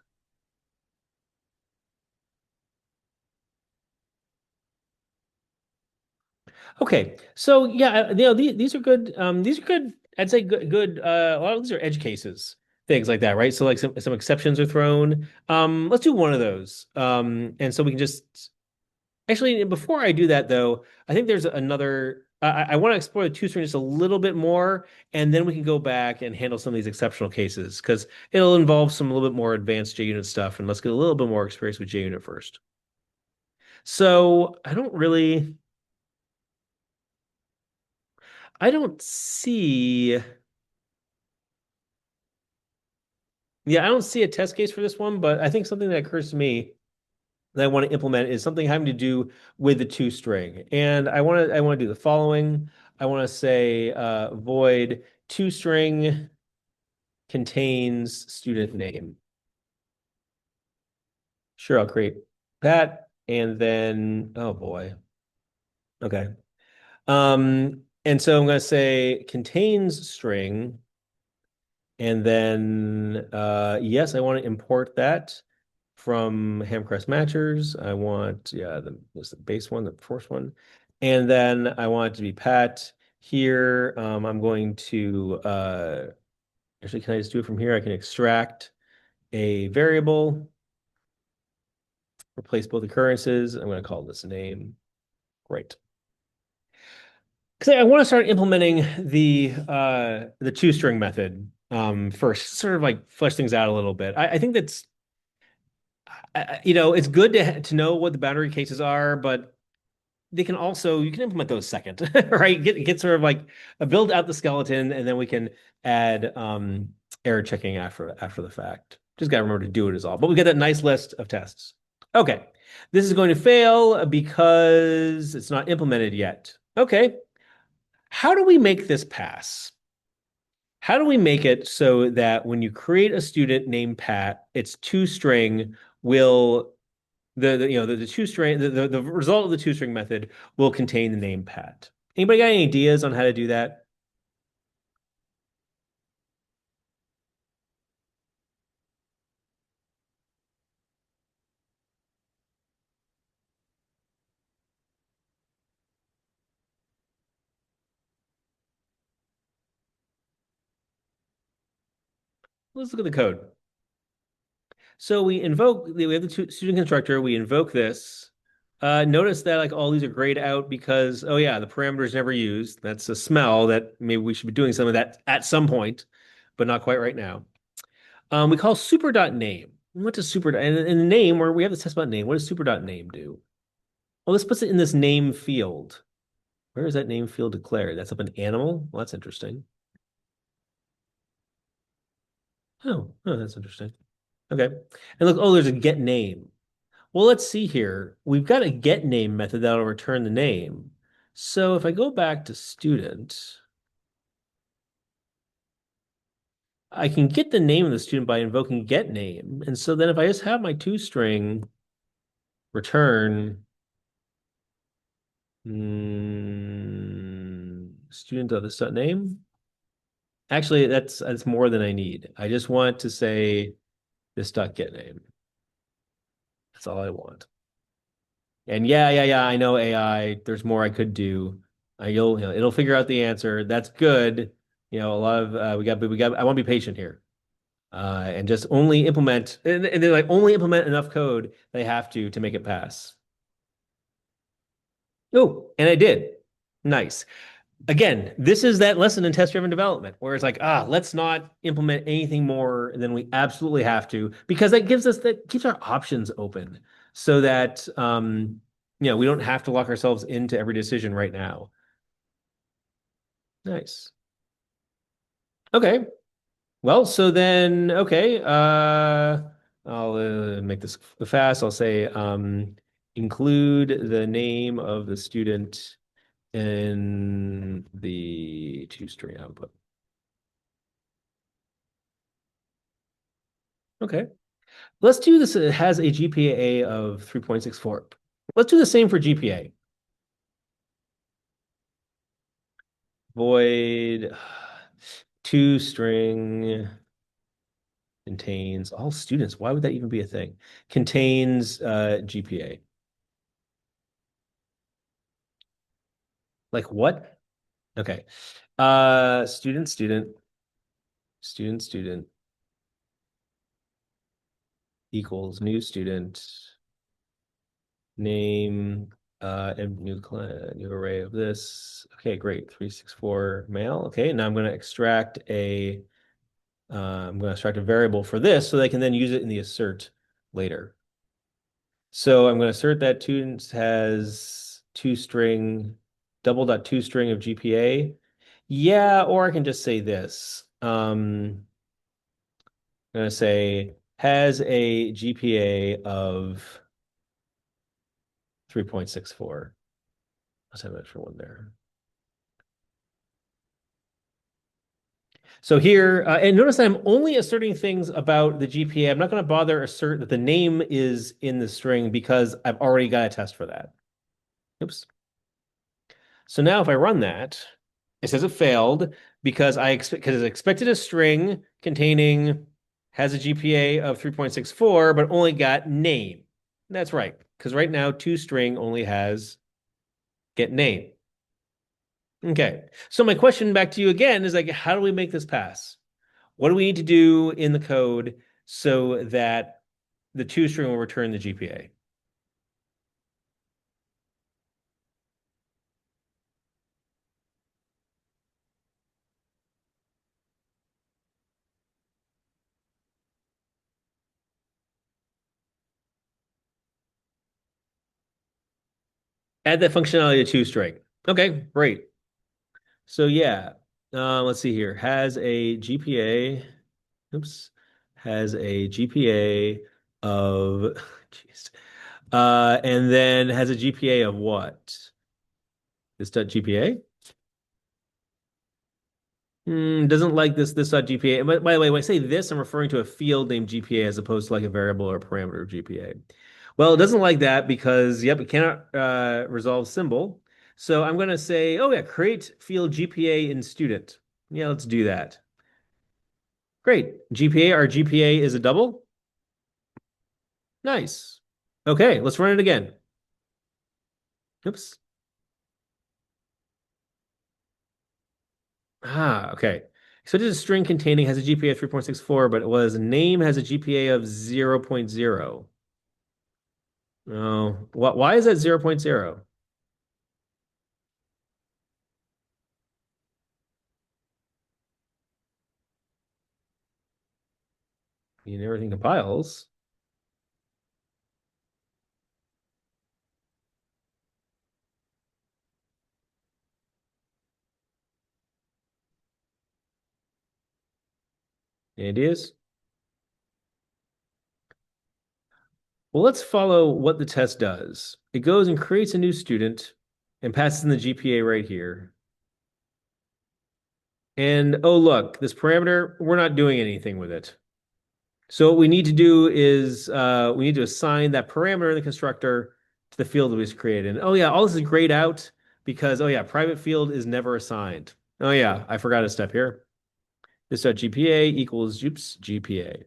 A: Okay, so yeah, you know, these are good. These are good. I'd say good. A lot of these are edge cases, things like that, right? So like some exceptions are thrown. Let's do one of those. And so we can just actually before I do that though, I think there's another. I want to explore the two string just a little bit more, and then we can go back and handle some of these exceptional cases because it'll involve some a little bit more advanced JUnit stuff, and let's get a little bit more experience with JUnit first. So I don't see. Yeah, I don't see a test case for this one, but I think something that occurs to me that I want to implement is something having to do with the two string. And I want to do the following. I want to say void two string contains student name. Sure, I'll create that. And then, oh boy. Okay. And so I'm going to say contains string. And then, yes, I want to import that from Hamcrest Matchers. I want, yeah, the base one, the first one. And then I want it to be Pat here. I'm going to, actually, can I just do it from here? I can extract a variable, replace both occurrences. I'm going to call this name. Great. Because I want to start implementing the two string method first, sort of like flesh things out a little bit. I think that's you know, it's good to know what the boundary cases are, but they can also you can implement those second, right? Get sort of like build out the skeleton, and then we can add error checking after the fact. Just gotta remember to do it is all. But we get that nice list of tests. Okay, this is going to fail because it's not implemented yet. Okay, how do we make this pass? How do we make it so that when you create a student named Pat, its two string will you know the two string the result of the two string method will contain the name Pat. Anybody got any ideas on how to do that? Let's look at the code. So we have the student constructor, we invoke this. Notice that like all these are grayed out because, oh yeah, the parameter is never used. That's a smell that maybe we should be doing some of that at some point, but not quite right now. We call super.name. What does super and in the name where we have this test about name, what does super.name do? Well, this puts it in this name field. Where is that name field declared? That's up an animal? Well, that's interesting. Oh, that's interesting. Okay. And look, oh, there's a get name. Well, let's see here. We've got a get name method that'll return the name. So if I go back to student, I can get the name of the student by invoking get name. And so then if I just have my two string return student of the name, actually that's more than I need. I just want to say this dot get name. That's all I want. And yeah, I know AI. There's more I could do. It'll figure out the answer. That's good. You know, a lot of we got. I want to be patient here, and just only implement, and they're like only implement enough code they have to make it pass. Oh, and I did. Nice. Again, this is that lesson in test-driven development where it's like, let's not implement anything more than we absolutely have to, because that keeps our options open so that we don't have to lock ourselves into every decision right now. Nice. Okay. Well, so then, okay, I'll make this fast. I'll say include the name of the student in the two string output. Okay. Let's do this. It has a GPA of 3.64. Let's do the same for GPA. Void two string contains all students. Why would that even be a thing? Contains GPA. Like what? Okay. Student equals new student name and new array of this. Okay, great. 364 male. Okay, now I'm going to extract a variable for this so they can then use it in the assert later. So I'm going to assert that student has double dot two string of GPA. Yeah, or I can just say this. I'm going to say has a GPA of 3.64. Let's have an extra one there. So here, and notice that I'm only asserting things about the GPA. I'm not going to bother assert that the name is in the string because I've already got a test for that. Oops. So now if I run that, it says it failed because it expected a string containing has a GPA of 3.64, but only got name. That's right, because right now toString only has get name. Okay, so my question back to you again is like, how do we make this pass? What do we need to do in the code so that the toString will return the GPA? Add that functionality to toString. Okay, great. So yeah, let's see here. Has a GPA. Oops. Has a GPA of, jeez. And then has a GPA of what? This dot GPA? Doesn't like this dot GPA. By the way, when I say this, I'm referring to a field named GPA as opposed to like a variable or a parameter of GPA. Well, it doesn't like that because, yep, it cannot resolve symbol. So I'm going to say, oh yeah, create field GPA in student. Yeah, let's do that. Great. GPA, our GPA is a double. Nice. Okay, let's run it again. Oops. Okay. So it is a string containing has a GPA of 3.64, but it was name has a GPA of 0.0. Oh, why is that 0.0? Everything compiles. Any ideas? Well, let's follow what the test does. It goes and creates a new student and passes in the GPA right here. And oh, look, this parameter, we're not doing anything with it. So what we need to do is we need to assign that parameter in the constructor to the field that was created. And oh yeah, all this is grayed out because, oh yeah, private field is never assigned. Oh yeah, I forgot a step here. This.gpa equals, oops, GPA.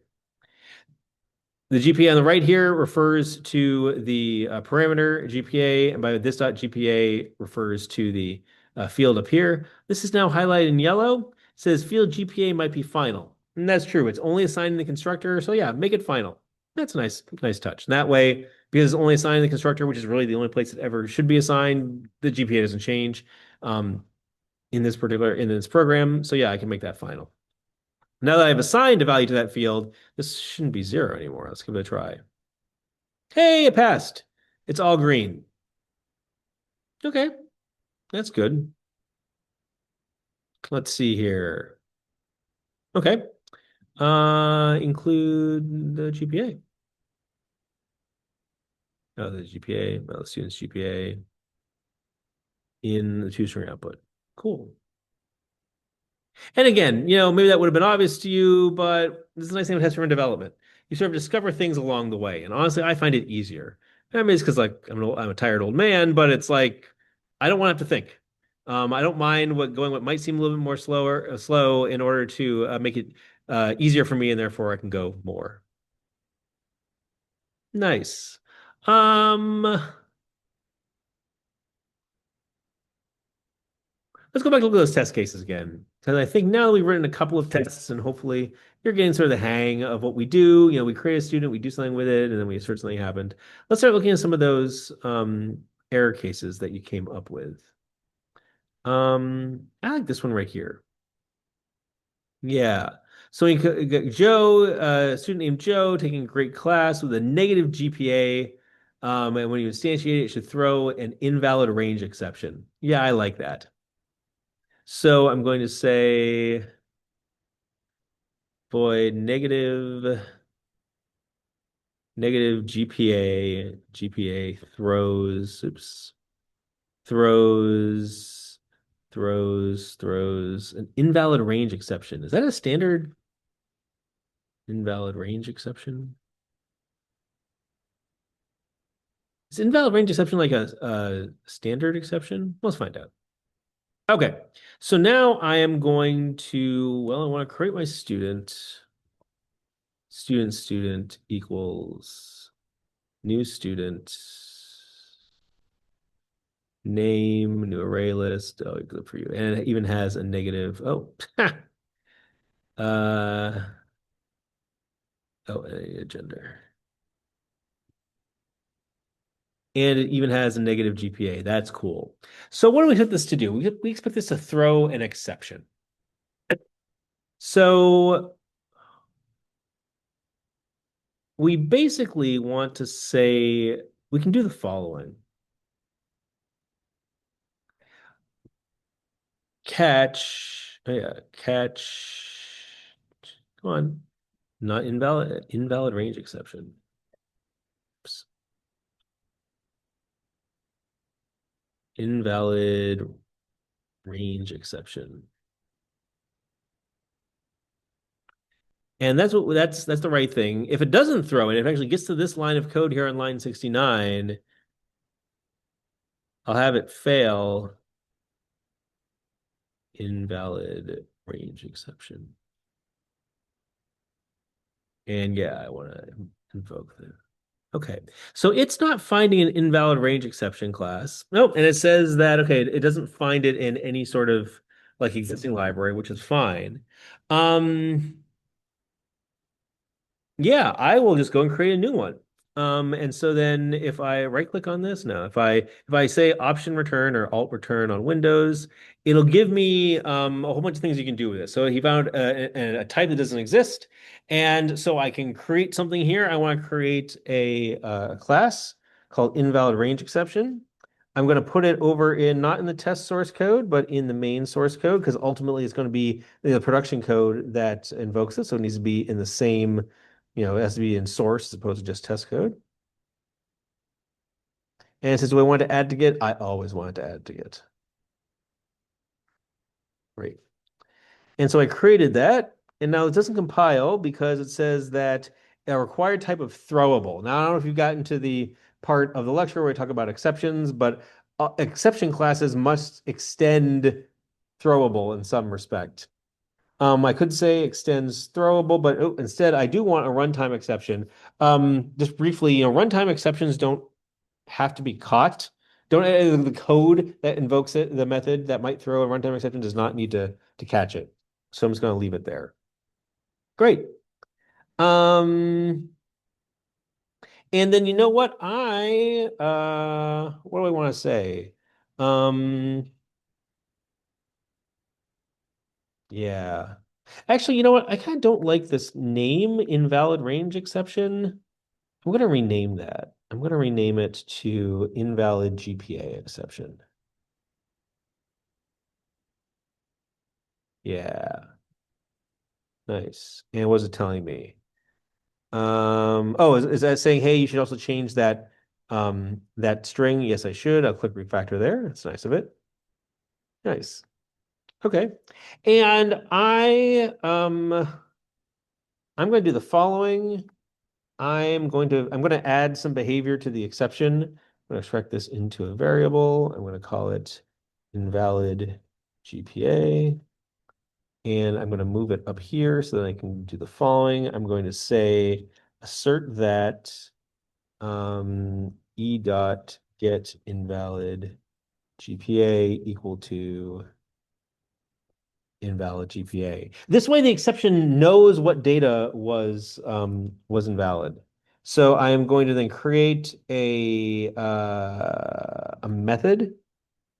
A: The GPA on the right here refers to the parameter GPA, and by this.gpa refers to the field up here. This is now highlighted in yellow. It says field GPA might be final. And that's true. It's only assigned in the constructor. So yeah, make it final. That's a nice touch. And that way, because it's only assigned in the constructor, which is really the only place it ever should be assigned, the GPA doesn't change in this program. So yeah, I can make that final. Now that I've assigned a value to that field, this shouldn't be 0 anymore. Let's give it a try. Hey, it passed. It's all green. Okay, that's good. Let's see here. Okay. Include the GPA. Oh, the GPA, well, the student's GPA in the toString output. Cool. And again, maybe that would have been obvious to you, but this is a nice thing with test-driven development. You sort of discover things along the way. And honestly, I find it easier. I mean, it's because like I'm a tired old man, but it's like I don't want to have to think. I don't mind what might seem a little bit more slow in order to make it easier for me, and therefore I can go more. Nice. Um, let's go back and look at those test cases again. Because I think now that we've written a couple of tests and hopefully you're getting sort of the hang of what we do. We create a student, we do something with it, and then we assert something happened. Let's start looking at some of those error cases that you came up with. I like this one right here. Yeah. So we got Joe, a student named Joe, taking a great class with a negative GPA. And when you instantiate it, it should throw an invalid range exception. Yeah, I like that. So I'm going to say void negative GPA throws an invalid range exception. Is that a standard invalid range exception? Is invalid range exception like a standard exception? Let's find out. Okay, so now I am going to, well, I want to create my student. Student equals new student. Name, new array list. Oh, good for you. And it even has a negative. Oh, a gender. And it even has a negative GPA. That's cool. So what do we expect this to do? We expect this to throw an exception. So we basically want to say, we can do the following. Catch, come on, not invalid range exception. Oops. Invalid range exception. And that's the right thing. If it doesn't throw it, if it actually gets to this line of code here on line 69, I'll have it fail invalid range exception. And yeah, I want to invoke that. Okay, so it's not finding an invalid range exception class. Nope, and it says that, okay, it doesn't find it in any sort of like existing library, which is fine. Yeah, I will just go and create a new one. And so then if I right click on this, no, if I say option return or alt return on Windows, it'll give me a whole bunch of things you can do with it. So he found a type that doesn't exist. And so I can create something here. I want to create a class called invalid range exception. I'm going to put it over in not in the test source code, but in the main source code, because ultimately it's going to be the production code that invokes it. So it needs to be in the same, it has to be in source as opposed to just test code. And since we want to add to Git, I always wanted to add to Git. Great. And so I created that, and now it doesn't compile because it says that a required type of throwable. Now, I don't know if you've gotten to the part of the lecture where we talk about exceptions, but exception classes must extend throwable in some respect. I could say extends throwable, but instead I do want a runtime exception. Just briefly, runtime exceptions don't have to be caught. The code that invokes it, the method that might throw a runtime exception does not need to catch it. So I'm just going to leave it there. Great. And then you know what? What do I want to say? Yeah. Actually, you know what? I kind of don't like this name, invalid range exception. I'm going to rename that. I'm going to rename it to invalid GPA exception. Yeah. Nice. And what is it telling me? Oh, is that saying, hey, you should also change that that string? Yes, I should. I'll click refactor there. That's nice of it. Nice. Okay. And I'm going to do the following. I'm going to add some behavior to the exception. I'm going to extract this into a variable. I'm going to call it invalid GPA. And I'm going to move it up here so that I can do the following. I'm going to say assert that e dot get invalid GPA equal to invalid GPA. This way, the exception knows what data was invalid. So I am going to then create a method.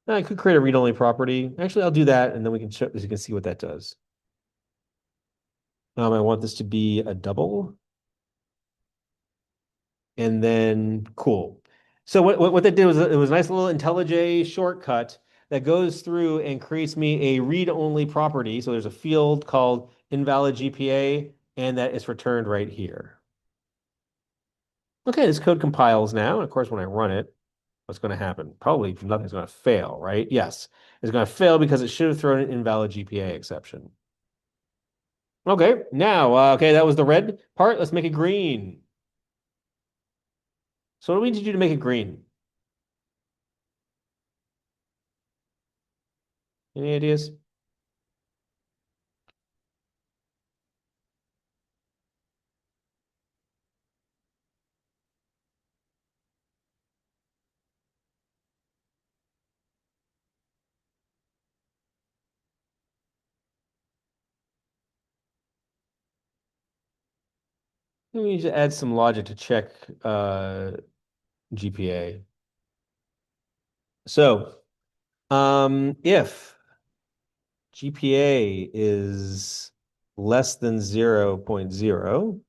A: I could create a read-only property. Actually, I'll do that, and then we can show, as you can see what that does. I want this to be a double. And then cool. So what that did was it was a nice little IntelliJ shortcut that goes through and creates me a read-only property. So there's a field called invalid GPA, and that is returned right here. Okay, this code compiles now. And of course, when I run it, what's going to happen? Probably nothing's going to fail, right? Yes, it's going to fail because it should have thrown an invalid GPA exception. Okay, now, okay, that was the red part. Let's make it green. So what do we need to do to make it green? Any ideas? We need to add some logic to check GPA. So, if GPA is less than 0.0,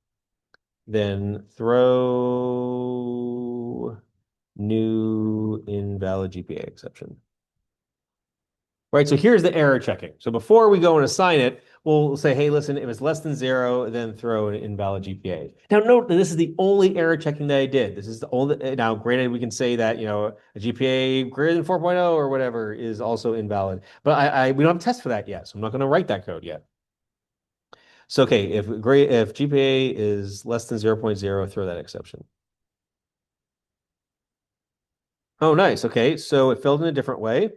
A: then throw new invalid GPA exception. Right, so here's the error checking. So before we go and assign it, we'll say, hey, listen, if it's less than 0, then throw an invalid GPA. Now, note that this is the only error checking that I did. This is the only, now, granted, we can say that, a GPA greater than 4.0 or whatever is also invalid. But we don't have a test for that yet, so I'm not going to write that code yet. So, okay, if GPA is less than 0.0, throw that exception. Oh, nice. Okay, so it filled in a different way.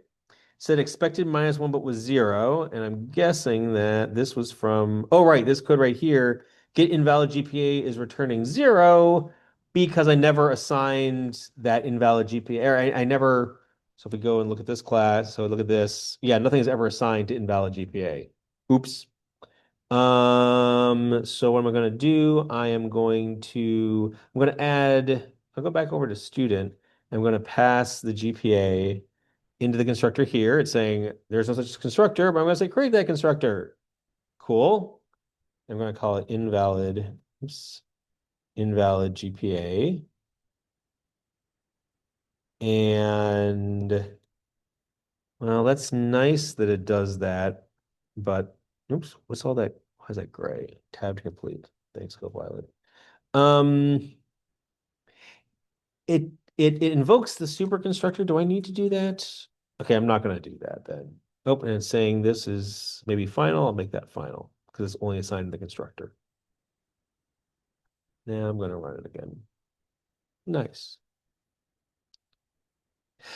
A: Said expected -1, but was 0. And I'm guessing that this was from, oh, right, this code right here, get invalid GPA is returning 0 because I never assigned that invalid GPA. Or I never, so if we go and look at this class, so look at this. Yeah, nothing is ever assigned to invalid GPA. Oops. So what am I going to do? I'm going to add, I'll go back over to student. I'm going to pass the GPA into the constructor here. It's saying there's no such constructor, but I'm going to say create that constructor. Cool. I'm going to call it invalid GPA. And well, that's nice that it does that, but oops, what's all that? Why is that gray? Tabbed complete. Thanks, Copilot. It invokes the super constructor. Do I need to do that? Okay, I'm not going to do that then. Oh, and it's saying this is maybe final. I'll make that final because it's only assigned to the constructor. Now I'm going to run it again. Nice.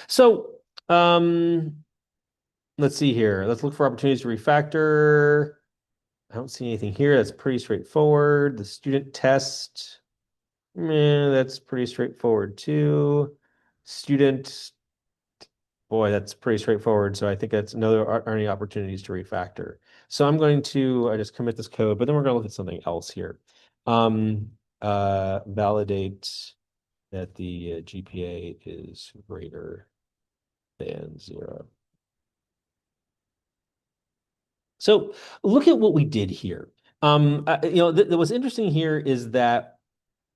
A: So, let's see here. Let's look for opportunities to refactor. I don't see anything here. That's pretty straightforward. The student test, that's pretty straightforward too. Student, boy, that's pretty straightforward. So I think that's no, there aren't any opportunities to refactor. So I'm going to just commit this code, but then we're going to look at something else here. Validate that the GPA is greater than 0. So look at what we did here. What's interesting here is that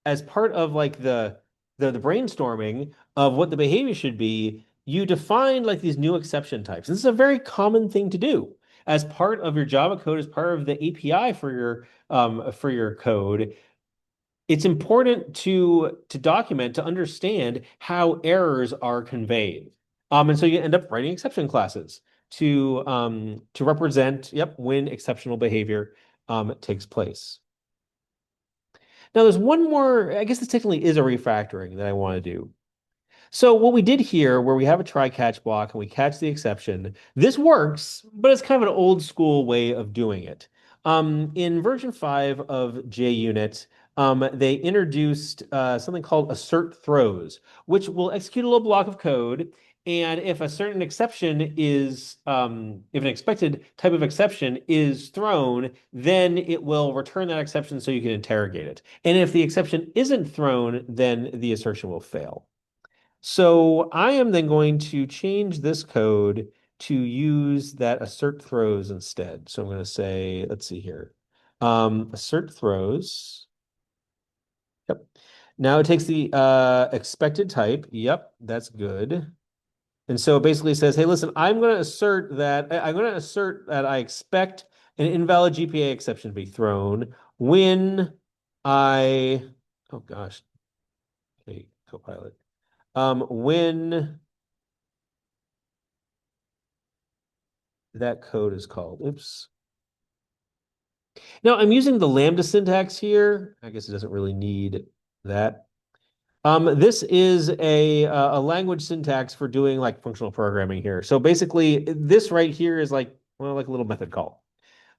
A: as part of like the brainstorming of what the behavior should be, you define like these new exception types. This is a very common thing to do as part of your Java code, as part of the API for your code. It's important to document, to understand how errors are conveyed. And so you end up writing exception classes to represent, when exceptional behavior takes place. Now there's one more, I guess this technically is a refactoring that I want to do. So what we did here, where we have a try catch block and we catch the exception, this works, but it's kind of an old school way of doing it. In version 5 of JUnit, they introduced something called assert throws, which will execute a little block of code And if a certain exception is, if an expected type of exception is thrown, then it will return that exception so you can interrogate it. And if the exception isn't thrown, then the assertion will fail. So I am then going to change this code to use that assert throws instead. So I'm going to say, let's see here, assert throws. Yep. Now it takes the expected type. Yep, that's good. And so it basically says, hey, listen, I'm going to assert that I expect an invalid GPA exception to be thrown when oh gosh, okay, Copilot. When that code is called. Oops. Now I'm using the Lambda syntax here. I guess it doesn't really need that. This is a language syntax for doing like functional programming here. So basically, this right here is like, well, like a little method call.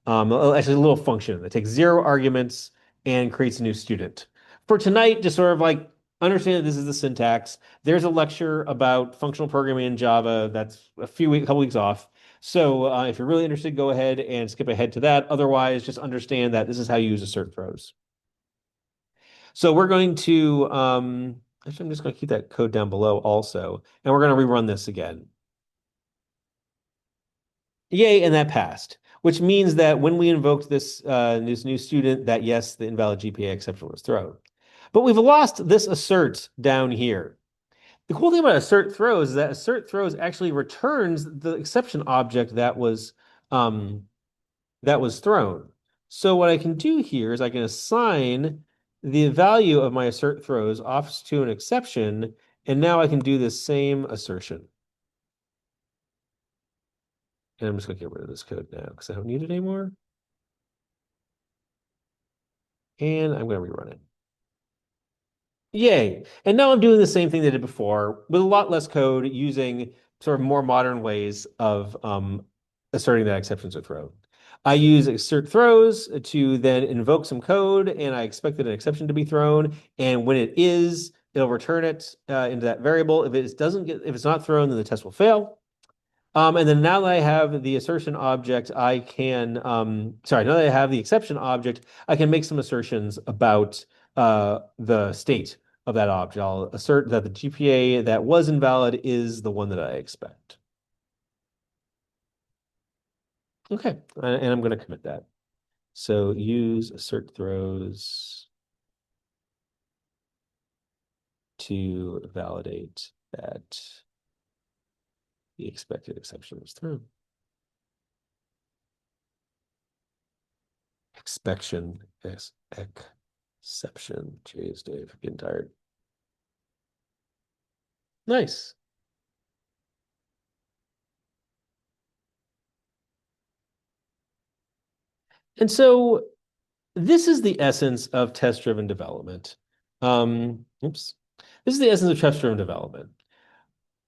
A: Actually, a little function that takes 0 arguments and creates a new student. For tonight, just sort of like understand that this is the syntax. There's a lecture about functional programming in Java that's a couple weeks off. So if you're really interested, go ahead and skip ahead to that. Otherwise, just understand that this is how you use assert throws. So we're going to, actually, I'm just going to keep that code down below also, and we're going to rerun this again. Yay, and that passed, which means that when we invoked this new student, that yes, the invalid GPA exception was thrown. But we've lost this assert down here. The cool thing about assert throws is that assert throws actually returns the exception object that was thrown. So what I can do here is I can assign the value of my assert throws off to an exception, and now I can do this same assertion. And I'm just going to get rid of this code now because I don't need it anymore. And I'm going to rerun it. Yay. And now I'm doing the same thing they did before with a lot less code using sort of more modern ways of asserting that exceptions are thrown. I use assert throws to then invoke some code, and I expected an exception to be thrown. And when it is, it'll return it into that variable. If it's not thrown, then the test will fail. And then now that I have the assertion object, I can, now that I have the exception object, I can make some assertions about the state of that object. I'll assert that the GPA that was invalid is the one that I expect. Okay, and I'm going to commit that. So use assert throws to validate that the expected exception was thrown. Exception. Jeez, Dave, getting tired. Nice. And so this is the essence of test-driven development. This is the essence of test-driven development.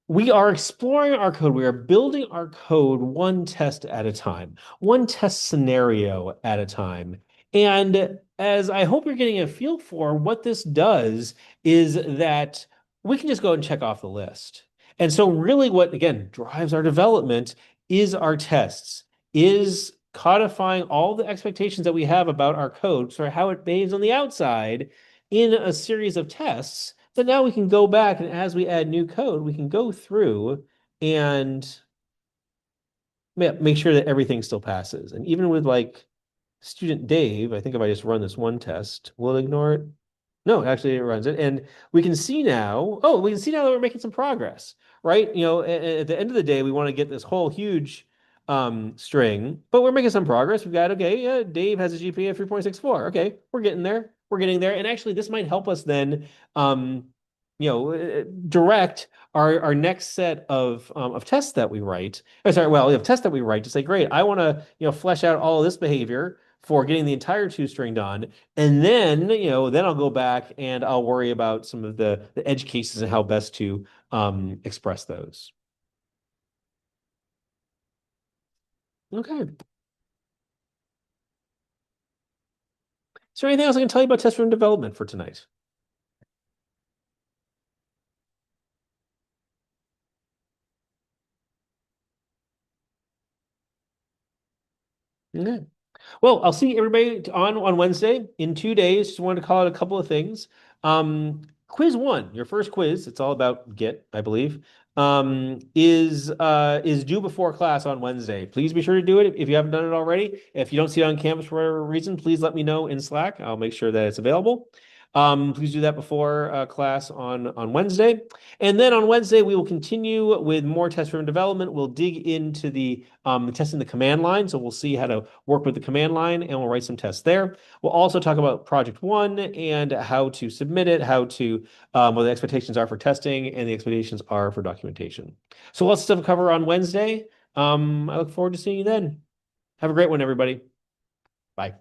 A: We are exploring our code. We are building our code one test at a time, one test scenario at a time. And as I hope you're getting a feel for, what this does is that we can just go and check off the list. And so really what, again, drives our development is our tests, is codifying all the expectations that we have about our code, so how it behaves on the outside in a series of tests. But now we can go back, and as we add new code, we can go through and make sure that everything still passes. And even with like student Dave, I think if I just run this one test, will it ignore it? No, actually it runs it. And we can see now, that we're making some progress, right? You know, at the end of the day, we want to get this whole huge string, but we're making some progress. We've got, okay, yeah, Dave has a GPA of 3.64. Okay, we're getting there. We're getting there. And actually, this might help us then, direct our next set of tests that we write. We have tests that we write to say, great, I want to, flesh out all of this behavior for getting the entire toString done. And then, then I'll go back and I'll worry about some of the edge cases and how best to express those. Okay. Is there anything else I can tell you about test-driven development for tonight? Okay. Well, I'll see everybody on Wednesday in 2 days. Just wanted to call out a couple of things. Quiz one, your first quiz, it's all about Git, I believe, is due before class on Wednesday. Please be sure to do it if you haven't done it already. If you don't see it on campus for whatever reason, please let me know in Slack. I'll make sure that it's available. Please do that before class on Wednesday. And then on Wednesday, we will continue with more test-driven development. We'll dig into the testing the command line. So we'll see how to work with the command line and we'll write some tests there. We'll also talk about Project One and how to submit it, how to what the expectations are for testing and the expectations are for documentation. So lots of stuff to cover on Wednesday. I look forward to seeing you then. Have a great one, everybody. Bye.